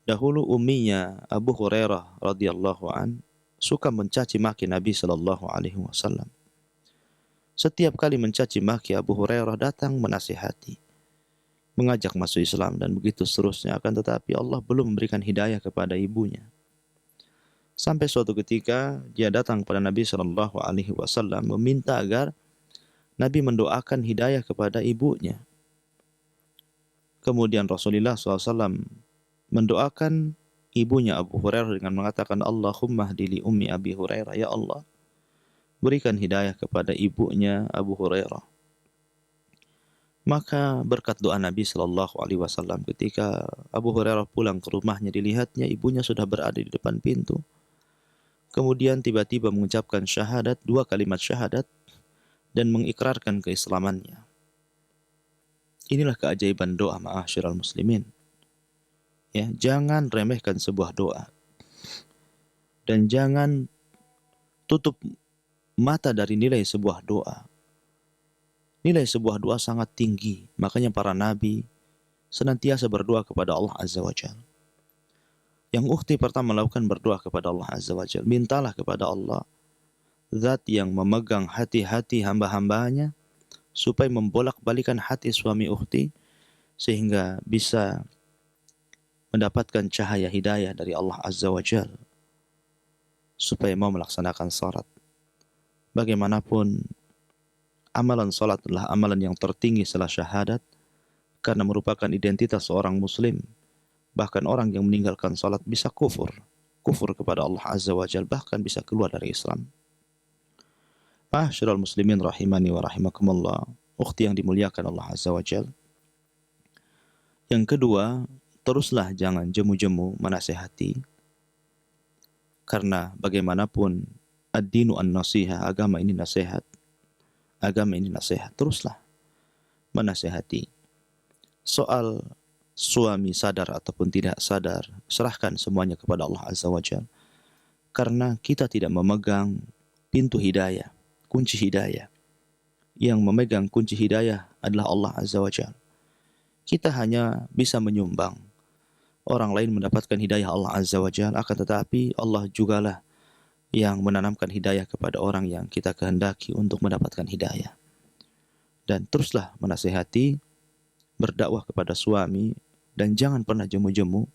Dahulu umminya Abu Hurairah radhiyallahu an suka mencaci maki Nabi sallallahu alaihi wasallam. Setiap kali mencaci maki, Abu Hurairah datang menasihati, mengajak masuk Islam dan begitu seterusnya. Akan tetapi Allah belum memberikan hidayah kepada ibunya. Sampai suatu ketika dia datang kepada Nabi sallallahu alaihi wasallam meminta agar Nabi mendoakan hidayah kepada ibunya. Kemudian Rasulullah SAW mendoakan ibunya Abu Hurairah dengan mengatakan, Allahumma hdili ummi Abi Hurairah, ya Allah, berikan hidayah kepada ibunya Abu Hurairah. Maka berkat doa Nabi sallallahu alaihi wasallam ketika Abu Hurairah pulang ke rumahnya, dilihatnya ibunya sudah berada di depan pintu. Kemudian tiba-tiba mengucapkan syahadat, 2 kalimat syahadat, dan mengikrarkan keislamannya. Inilah keajaiban doa, ma'asyiral muslimin. Ya, jangan remehkan sebuah doa. Dan jangan tutup mata dari nilai sebuah doa. Nilai sebuah doa sangat tinggi. Makanya para nabi senantiasa berdoa kepada Allah Azza wa Jalla. Yang ukhti pertama lakukan berdoa kepada Allah Azza wa Jalla. Mintalah kepada Allah, Zat yang memegang hati-hati hamba-hambanya, supaya membolak-balikan hati suami ukhti sehingga bisa mendapatkan cahaya hidayah dari Allah Azza wa Jalla, supaya mau melaksanakan salat. Bagaimanapun, amalan salat adalah amalan yang tertinggi setelah syahadat, karena merupakan identitas seorang muslim. Bahkan orang yang meninggalkan salat bisa kufur kepada Allah Azza wa Jalla, bahkan bisa keluar dari Islam. Ma'asyiral muslimin rahimani wa rahimakumullah, ukhti yang dimuliakan Allah Azza wa Jalla. Yang kedua, teruslah jangan jemu-jemu menasihati. Karena bagaimanapun ad-dinu an-nasiha, agama ini nasihat. Agama ini nasihat, teruslah menasihati. Soal suami sadar ataupun tidak sadar, serahkan semuanya kepada Allah Azza wa Jalla. Karena kita tidak memegang pintu hidayah, kunci hidayah. Yang memegang kunci hidayah adalah Allah Azza wa Jalla. Kita hanya bisa menyumbang orang lain mendapatkan hidayah Allah Azza wa Jalla, akan tetapi Allah jugalah yang menanamkan hidayah kepada orang yang kita kehendaki untuk mendapatkan hidayah. Dan teruslah menasihati, berdakwah kepada suami, dan jangan pernah jemu-jemu.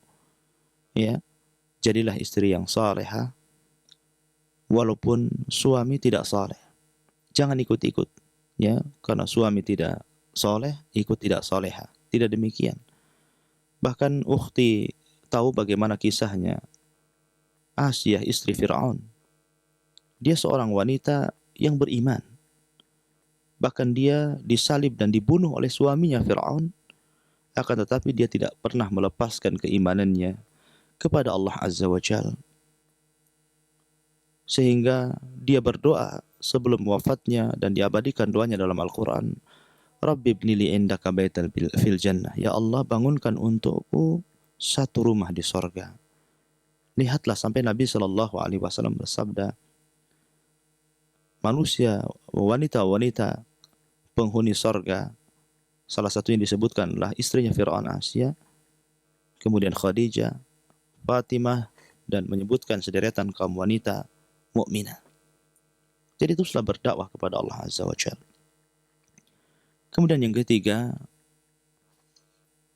Ya, jadilah istri yang salehah walaupun suami tidak saleh. Jangan ikut-ikut, ya, karena suami tidak soleh, ikut tidak soleha. Tidak demikian. Bahkan ukhti tahu bagaimana kisahnya Asyah, istri Fir'aun. Dia seorang wanita yang beriman. Bahkan dia disalib dan dibunuh oleh suaminya Fir'aun. Akan tetapi dia tidak pernah melepaskan keimanannya kepada Allah Azza wa Jalla. Sehingga dia berdoa sebelum wafatnya dan diabadikan doanya dalam Al-Quran. Rabbi ibnili indaka baitan fil jannah. Ya Allah, bangunkan untukku satu rumah di sorga. Lihatlah sampai Nabi SAW bersabda, manusia, wanita-wanita penghuni sorga, salah satu yang disebutkan adalah istrinya Fir'aun, Asyah, kemudian Khadijah, Fatimah, dan menyebutkan sederetan kaum wanita mukminah. Jadi teruslah berdakwah kepada Allah Azza wa Jalla. Kemudian yang ketiga,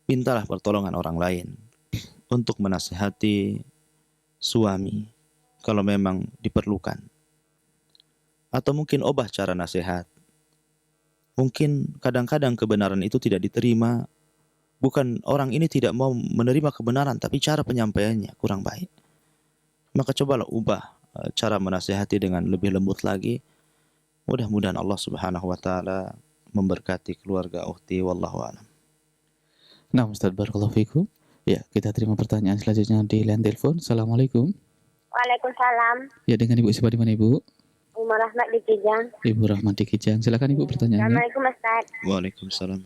mintalah pertolongan orang lain untuk menasihati suami kalau memang diperlukan. Atau mungkin ubah cara nasihat. Mungkin kadang-kadang kebenaran itu tidak diterima, bukan orang ini tidak mau menerima kebenaran, tapi cara penyampaiannya kurang baik. Maka cobalah ubah cara menasihati dengan lebih lembut lagi. Mudah-mudahan Allah Subhanahu wa taala memberkati keluarga ukhti, wallahu a'lam. Nah, Ustaz barakallahu fikum. Ya, kita terima pertanyaan selanjutnya di line telepon. Assalamualaikum. Waalaikumsalam. Ya, dengan Ibu siapa di mana Ibu? Ibu Rahmat di Kijang. Ibu Rahmat di Kijang. Silakan Ibu pertanyaannya. Assalamualaikum Ustaz. Waalaikumsalam.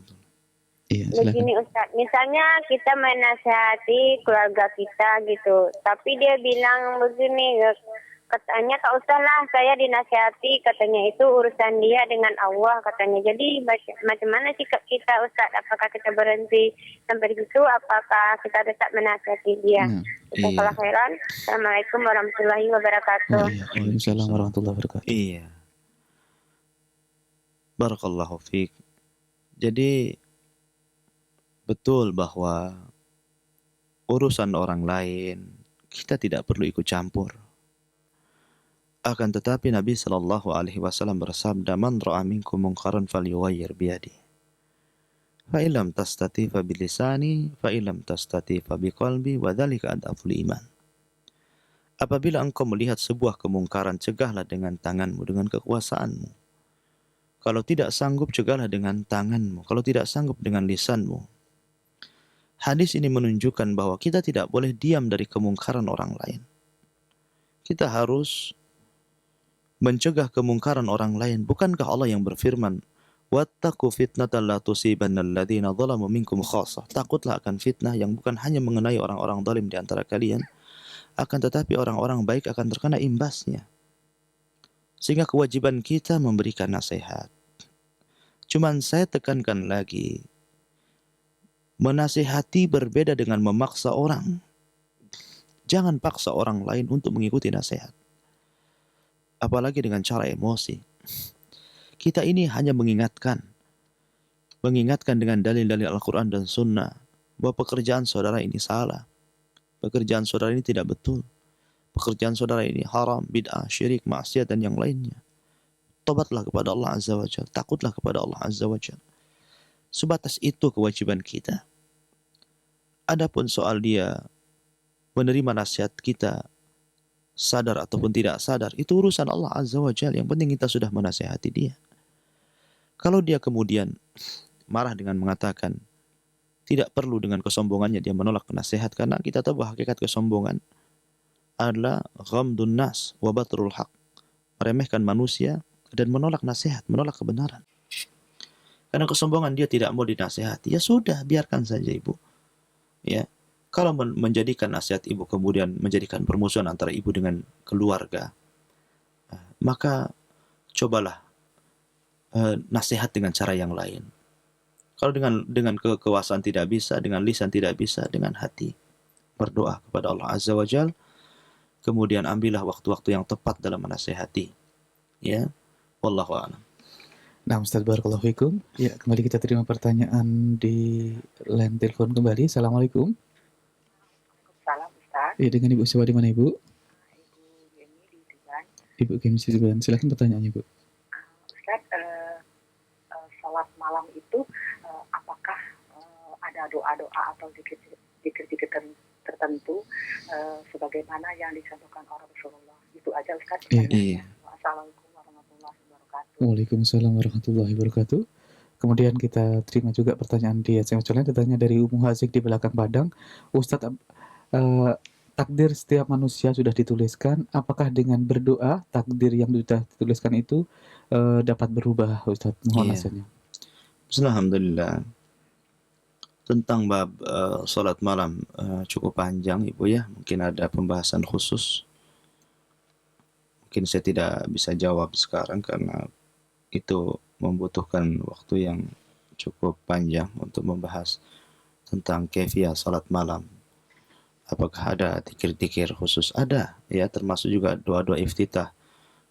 Iya, silakan. Begini Ustaz, misalnya kita menasihati keluarga kita gitu, tapi dia bilang begini, katanya tak usahlah saya dinasihati, katanya itu urusan dia dengan Allah katanya. Jadi macam mana sikap kita Ustaz? Apakah kita berhenti sampai di situ? Apakah kita tetap menasihati dia? Nah, Kita salah khairan. Assalamualaikum warahmatullahi wabarakatuh. iya. Waalaikumsalam warahmatullahi wabarakatuh. Iya. Barakallahu fiik. Jadi betul bahwa urusan orang lain kita tidak perlu ikut campur. Akan tetapi Nabi sallallahu alaihi wasallam bersabda, "Man ra'a minkum munkaran falyughayyir biyadihi. Fa illam tastati fa bilisani, fa illam tastati fa biqalbi, wa dzalika adhaful iman." Apabila engkau melihat sebuah kemungkaran, cegahlah dengan tanganmu, dengan kekuasaanmu. Kalau tidak sanggup, cegahlah dengan tanganmu. Kalau tidak sanggup, dengan lisanmu. Hadis ini menunjukkan bahwa kita tidak boleh diam dari kemungkaran orang lain. Kita harus mencegah kemungkaran orang lain. Bukankah Allah yang berfirman, "Wattaqu fitnatan la tusibanna alladziina dzalamu minkum khassah." Takutlah akan fitnah yang bukan hanya mengenai orang-orang zalim di antara kalian, akan tetapi orang-orang baik akan terkena imbasnya. Sehingga kewajiban kita memberikan nasihat. Cuman saya tekankan lagi, menasihati berbeda dengan memaksa orang. Jangan paksa orang lain untuk mengikuti nasihat. Apalagi dengan cara emosi. Kita ini hanya mengingatkan dengan dalil-dalil Al-Quran dan Sunnah bahwa pekerjaan saudara ini salah. Pekerjaan saudara ini tidak betul. Pekerjaan saudara ini haram, bid'ah, syirik, maksiat dan yang lainnya. Tobatlah kepada Allah Azza wa Jalla. Takutlah kepada Allah Azza wa Jalla. Sebatas itu kewajiban kita. Adapun soal dia menerima nasihat kita, sadar ataupun tidak sadar, itu urusan Allah Azza wa Jalla. Yang penting kita sudah menasihati dia. Kalau dia kemudian marah dengan mengatakan, tidak perlu dengan kesombongannya dia menolak nasihat, karena kita tahu bahwa hakikat kesombongan adalah ghamdun nas wa batrul haq, meremehkan manusia dan menolak nasihat, menolak kebenaran. Karena kesombongan dia tidak mau dinasihati, ya sudah, biarkan saja ibu. Ya, kalau menjadikan nasihat ibu kemudian menjadikan permusuhan antara ibu dengan keluarga, maka cobalah nasihat dengan cara yang lain. Kalau dengan kekuasaan tidak bisa, dengan lisan tidak bisa, dengan hati berdoa kepada Allah Azza wa Jalla. Kemudian ambillah waktu-waktu yang tepat dalam menasihati. Ya, wallahu a'lam. Nah, Ustaz barakallahu fikum. Ya, kembali kita terima pertanyaan di line telepon kembali. Assalamualaikum. Salam Ustaz. Ya, dengan Ibu siapa di mana Ibu? Ibu Yeni di Tuban. Ibu Kim Sidiban. Silakan pertanyaannya Ibu. Ustaz, sholat malam itu apakah ada doa-doa atau zikir-zikir tertentu sebagaimana yang dicontohkan oleh Rasulullah? Itu aja Ustaz. Iya. Assalamualaikum warahmatullahi wabarakatuh. Waalaikumsalam warahmatullahi wabarakatuh. Kemudian kita terima juga pertanyaan di SMS lain, datangnya dari Umu Hazik di belakang Padang. Ustadz, takdir setiap manusia sudah dituliskan. Apakah dengan berdoa takdir yang sudah dituliskan itu dapat berubah, Ustadz? Mohon nasihatnya. Alhamdulillah. Tentang bab salat malam cukup panjang Ibu ya. Mungkin ada pembahasan khusus. Mungkin saya tidak bisa jawab sekarang karena itu membutuhkan waktu yang cukup panjang untuk membahas tentang kaifiah salat malam. Apakah ada zikir-zikir khusus? Ada ya, termasuk juga doa-doa iftitah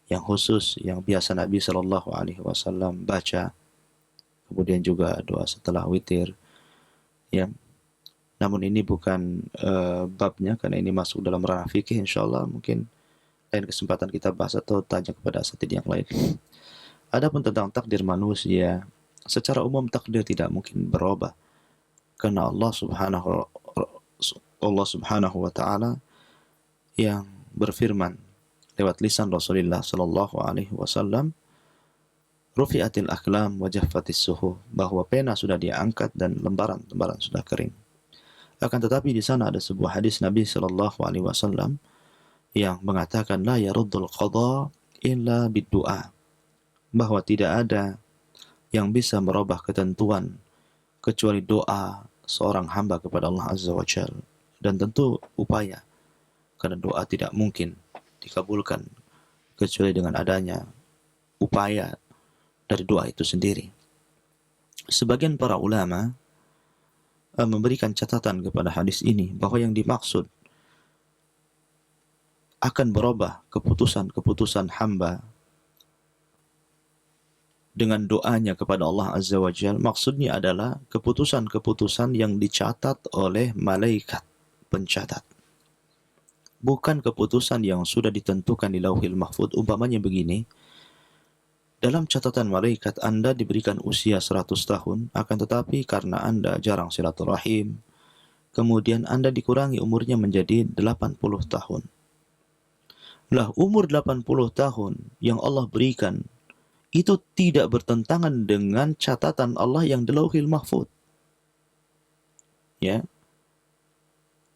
yang khusus yang biasa Nabi sallallahu alaihi wasallam baca. Kemudian juga doa setelah witir. Ya. Namun ini bukan babnya karena ini masuk dalam ranah fikih, insyaallah mungkin lain kesempatan kita bahas atau tanya kepada asatidz yang lain. Adapun tentang takdir manusia, secara umum takdir tidak mungkin berubah karena Allah Subhanahu wa taala yang berfirman lewat lisan Rasulullah sallallahu alaihi wasallam, rufi'atil aqlam wa jaffatis suhuf, bahwa pena sudah diangkat dan lembaran-lembaran sudah kering. Akan tetapi di sana ada sebuah hadis Nabi sallallahu alaihi wasallam yang mengatakan la yaruddul qada illa bid-du'a, bahwa tidak ada yang bisa merubah ketentuan kecuali doa seorang hamba kepada Allah Azza wa Jalla, dan tentu upaya, karena doa tidak mungkin dikabulkan kecuali dengan adanya upaya dari doa itu sendiri. Sebagian para ulama memberikan catatan kepada hadis ini bahwa yang dimaksud akan berubah keputusan-keputusan hamba dengan doanya kepada Allah Azza wa Jalla, maksudnya adalah keputusan-keputusan yang dicatat oleh malaikat pencatat, bukan keputusan yang sudah ditentukan di Lauhil Mahfuz. Umpamanya begini, dalam catatan malaikat Anda diberikan usia 100 tahun, akan tetapi karena Anda jarang silaturahim, kemudian Anda dikurangi umurnya menjadi 80 tahun. Lah, umur 80 tahun yang Allah berikan itu tidak bertentangan dengan catatan Allah yang di Lauhil Mahfuz. Ya.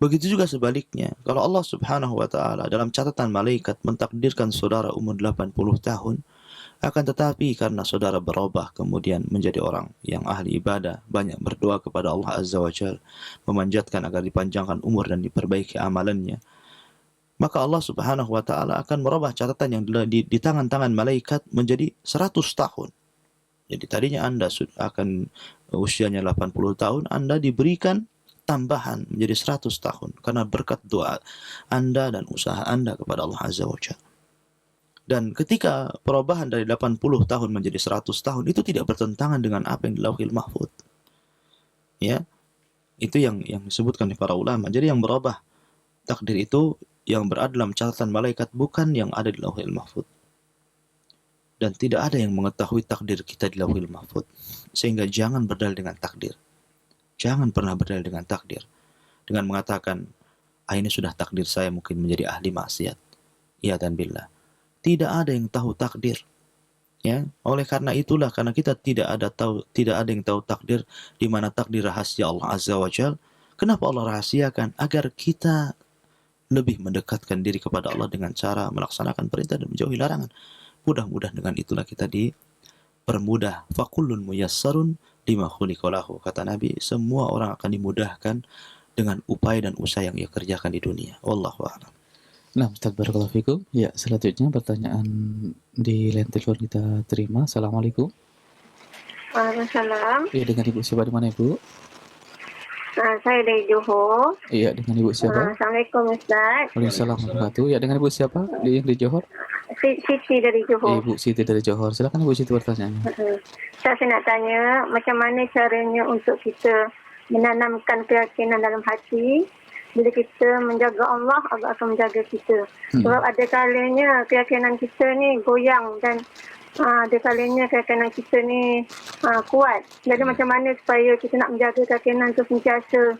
Begitu juga sebaliknya, kalau Allah Subhanahu wa taala dalam catatan malaikat mentakdirkan saudara umur 80 tahun, akan tetapi karena saudara berubah kemudian menjadi orang yang ahli ibadah, banyak berdoa kepada Allah Azza wa Jalla, memanjatkan agar dipanjangkan umur dan diperbaiki amalannya, maka Allah Subhanahu wa taala akan merubah catatan yang di tangan-tangan malaikat menjadi 100 tahun. Jadi tadinya Anda akan usianya 80 tahun, Anda diberikan tambahan menjadi 100 tahun karena berkat doa Anda dan usaha Anda kepada Allah Azza wa Jalla. Dan ketika perubahan dari 80 tahun menjadi 100 tahun itu tidak bertentangan dengan apa yang di Lauhil Mahfuz. Ya. Itu yang disebutkan oleh para ulama. Jadi yang berubah takdir itu yang berada dalam catatan malaikat, bukan yang ada di Lauhil Mahfuz. Dan tidak ada yang mengetahui takdir kita di Lauhil Mahfuz. Sehingga jangan berdalil dengan takdir. Jangan pernah berdalil dengan takdir dengan mengatakan, ini sudah takdir saya mungkin menjadi ahli maksiat. Iya dan billah. Tidak ada yang tahu takdir. Ya, oleh karena itulah, karena kita tidak ada yang tahu takdir, di mana takdir rahasia Allah Azza wa Jalla. Kenapa Allah rahasiakan? Agar kita lebih mendekatkan diri kepada Allah dengan cara melaksanakan perintah dan menjauhi larangan. Mudah-mudahan dengan itulah kita dipermudah. Fakullun muyassarun lima khuliqa lahu. Kata Nabi, semua orang akan dimudahkan dengan upaya dan usaha yang ia kerjakan di dunia. Wallahu a'lam. Nah, Ustaz Barakallahu Fikum. Ya, selanjutnya pertanyaan di line telepon kita terima. Assalamualaikum. Waalaikumsalam. Iya, dengan Ibu siapa, di mana Ibu? Saya dari Johor. Iya, dengan Ibu siapa? Assalamualaikum Ustaz. Waalaikumsalam warahmatullahi wabarakatuh. Ya, dengan Ibu siapa di Johor? Siti dari Johor. Ibu Siti dari Johor. Silakan Ibu Siti pertanyaannya. Saya nak tanya, macam mana caranya untuk kita menanamkan keyakinan dalam hati bila kita menjaga Allah, Allah akan menjaga kita. Sebab ada kalanya keyakinan kita ni goyang dan ada kalanya keyakinan kita ni kuat. Jadi macam mana supaya kita nak menjaga keyakinan tu sentiasa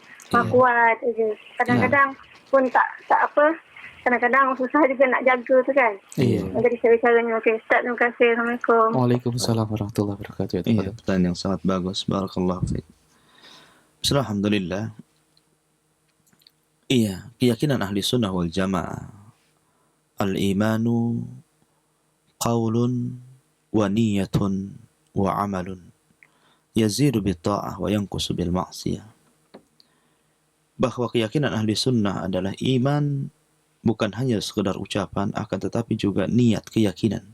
kuat aja. Kadang-kadang pun tak apa. Kadang-kadang susah juga nak jaga tu kan. Jadi cara-caranya. Okey, Ustaz, terima kasih. Assalamualaikum. Waalaikumsalam warahmatullahi wabarakatuh. Iya, pertanyaan yang sangat bagus. Barakallahu fiik. Alhamdulillah. Iya, keyakinan ahli sunnah wal jamaah. Al-imanu qawlun wa niyatun wa amalun. Yazidu bitta'ah wa yankusu bil ma'siyah. Bahwa keyakinan ahli sunnah adalah iman bukan hanya sekedar ucapan, akan tetapi juga niat, keyakinan.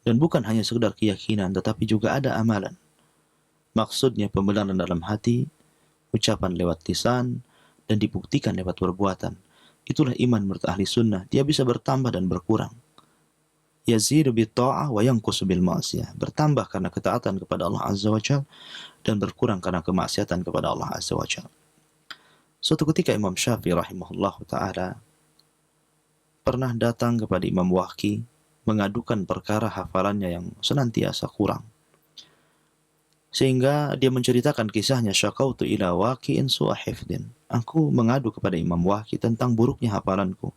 Dan bukan hanya sekedar keyakinan, tetapi juga ada amalan. Maksudnya pembenaran dalam hati, ucapan lewat lisan, dan dibuktikan lewat perbuatan. Itulah iman menurut ahli sunnah. Dia bisa bertambah dan berkurang. Yazidu bitta'ah wa yankusu bil ma'siyah. Bertambah karena ketaatan kepada Allah Azza wa Jalla dan berkurang karena kemaksiatan kepada Allah Azza wa Jalla. Suatu ketika Imam Syafi'i rahimahullah ta'ala pernah datang kepada Imam Waqi mengadukan perkara hafalannya yang senantiasa kurang. Sehingga dia menceritakan kisahnya, syakautu ila waqi'in su'a hifdin. Aku mengadu kepada Imam Waqi tentang buruknya hafalanku.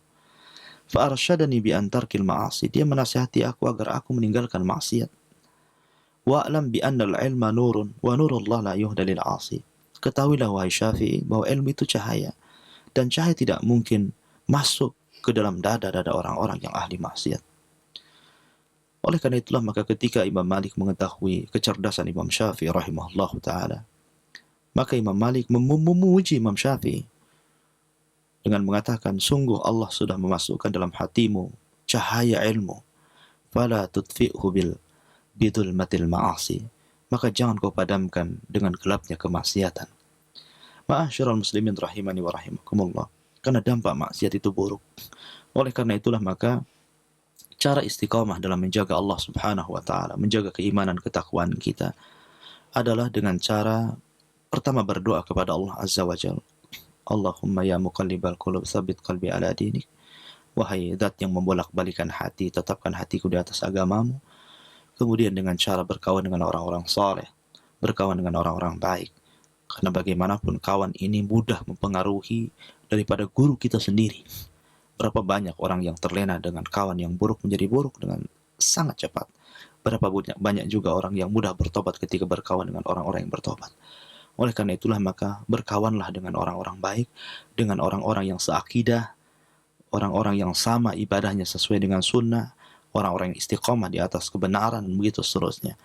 Fa arsyadani bi an tarkil ma'asi. Dia menasihati aku agar aku meninggalkan maksiat. Wa'lam bi annal ilma nurun wa nurullah la yuhda lil 'asi. Ketahuilah wahai Syafi'i bahwa ilmu itu cahaya, dan cahaya tidak mungkin masuk ke dalam dada-dada orang-orang yang ahli maksiat. Oleh karena itulah maka ketika Imam Malik mengetahui kecerdasan Imam Syafi'i rahimahullahu taala, maka Imam Malik memuji Imam Syafi'i dengan mengatakan, sungguh Allah sudah memasukkan dalam hatimu cahaya ilmu, fala tudfi'hu bidulmatil ma'asi, maka jangan kau padamkan dengan gelapnya kemaksiatan. Ma'asyiral muslimin rahimani wa rahimakumullah, karena dampak maksiat itu buruk. Oleh karena itulah maka cara istiqamah dalam menjaga Allah Subhanahu wa taala, menjaga keimanan ketakwaan kita adalah dengan cara pertama berdoa kepada Allah Azza wa Jalla. Allahumma ya muqallibal qulub tsabbit qalbi ala dinik. Wahai zat yang membolak-balikan hati, tetapkan hatiku di atas agamamu. Kemudian dengan cara berkawan dengan orang-orang saleh, berkawan dengan orang-orang baik. Karena bagaimanapun kawan ini mudah mempengaruhi daripada guru kita sendiri. Berapa banyak orang yang terlena dengan kawan yang buruk menjadi buruk dengan sangat cepat. Berapa banyak juga orang yang mudah bertobat ketika berkawan dengan orang-orang yang bertobat. Oleh karena itulah maka berkawanlah dengan orang-orang baik, dengan orang-orang yang seakidah, orang-orang yang sama ibadahnya sesuai dengan sunnah, orang-orang yang istiqomah di atas kebenaran, dan begitu seterusnya.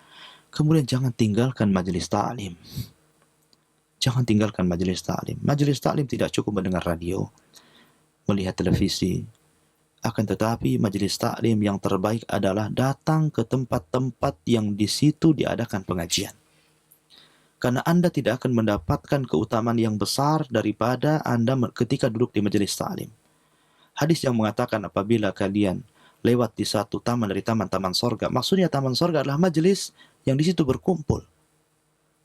Kemudian jangan tinggalkan majelis ta'lim. Jangan tinggalkan majelis ta'lim. Majelis ta'lim tidak cukup mendengar radio, melihat televisi. Akan tetapi majelis ta'lim yang terbaik adalah datang ke tempat-tempat yang di situ diadakan pengajian. Karena Anda tidak akan mendapatkan keutamaan yang besar daripada Anda ketika duduk di majelis ta'lim. Hadis yang mengatakan apabila kalian lewat di satu taman dari taman-taman sorga, maksudnya taman sorga adalah majelis yang di situ berkumpul.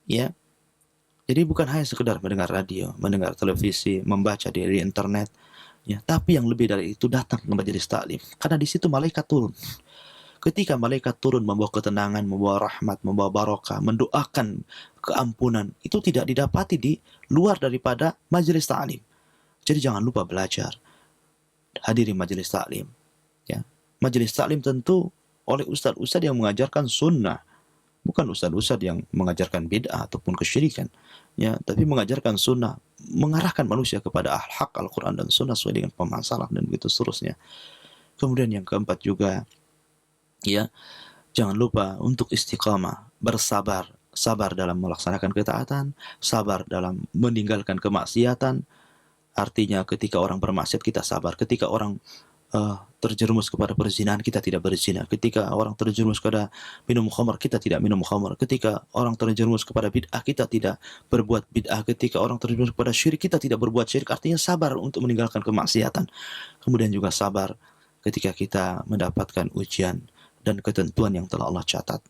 Ya, jadi bukan hanya sekedar mendengar radio, mendengar televisi, membaca di internet, ya, tapi yang lebih dari itu datang ke majelis taklim, karena di situ malaikat turun. Ketika malaikat turun membawa ketenangan, membawa rahmat, membawa barokah, mendoakan keampunan, itu tidak didapati di luar daripada majelis taklim. Jadi jangan lupa belajar, hadiri majelis taklim. Ya, majelis taklim tentu oleh ustadz-ustadz yang mengajarkan sunnah, bukan ustadz-ustadz yang mengajarkan bid'ah ataupun kesyirikan, ya, tapi mengajarkan sunnah, mengarahkan manusia kepada al-haq, Al-Quran dan sunnah sesuai dengan pemasalah dan begitu seterusnya. Kemudian yang keempat juga, ya, jangan lupa untuk istiqamah, bersabar, sabar dalam melaksanakan ketaatan, sabar dalam meninggalkan kemaksiatan. Artinya ketika orang bermaksiat kita sabar, ketika orang terjerumus kepada perzinahan kita tidak berzina, ketika orang terjerumus kepada minum khamar kita tidak minum khamar, ketika orang terjerumus kepada bid'ah kita tidak berbuat bid'ah, ketika orang terjerumus kepada syirik kita tidak berbuat syirik. Artinya sabar untuk meninggalkan kemaksiatan. Kemudian juga sabar ketika kita mendapatkan ujian dan ketentuan yang telah Allah catat.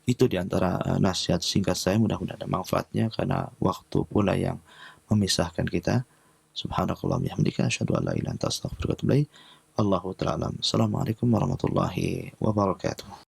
Itu diantara nasihat singkat saya, mudah-mudahan ada manfaatnya karena waktu pula yang memisahkan kita. Subhanakallah bihamdika asyhadu an la ilaha illa anta astaghfiruka wa atubu ilaik. Allahu ta'ala alam. Assalamualaikum warahmatullahi wabarakatuh.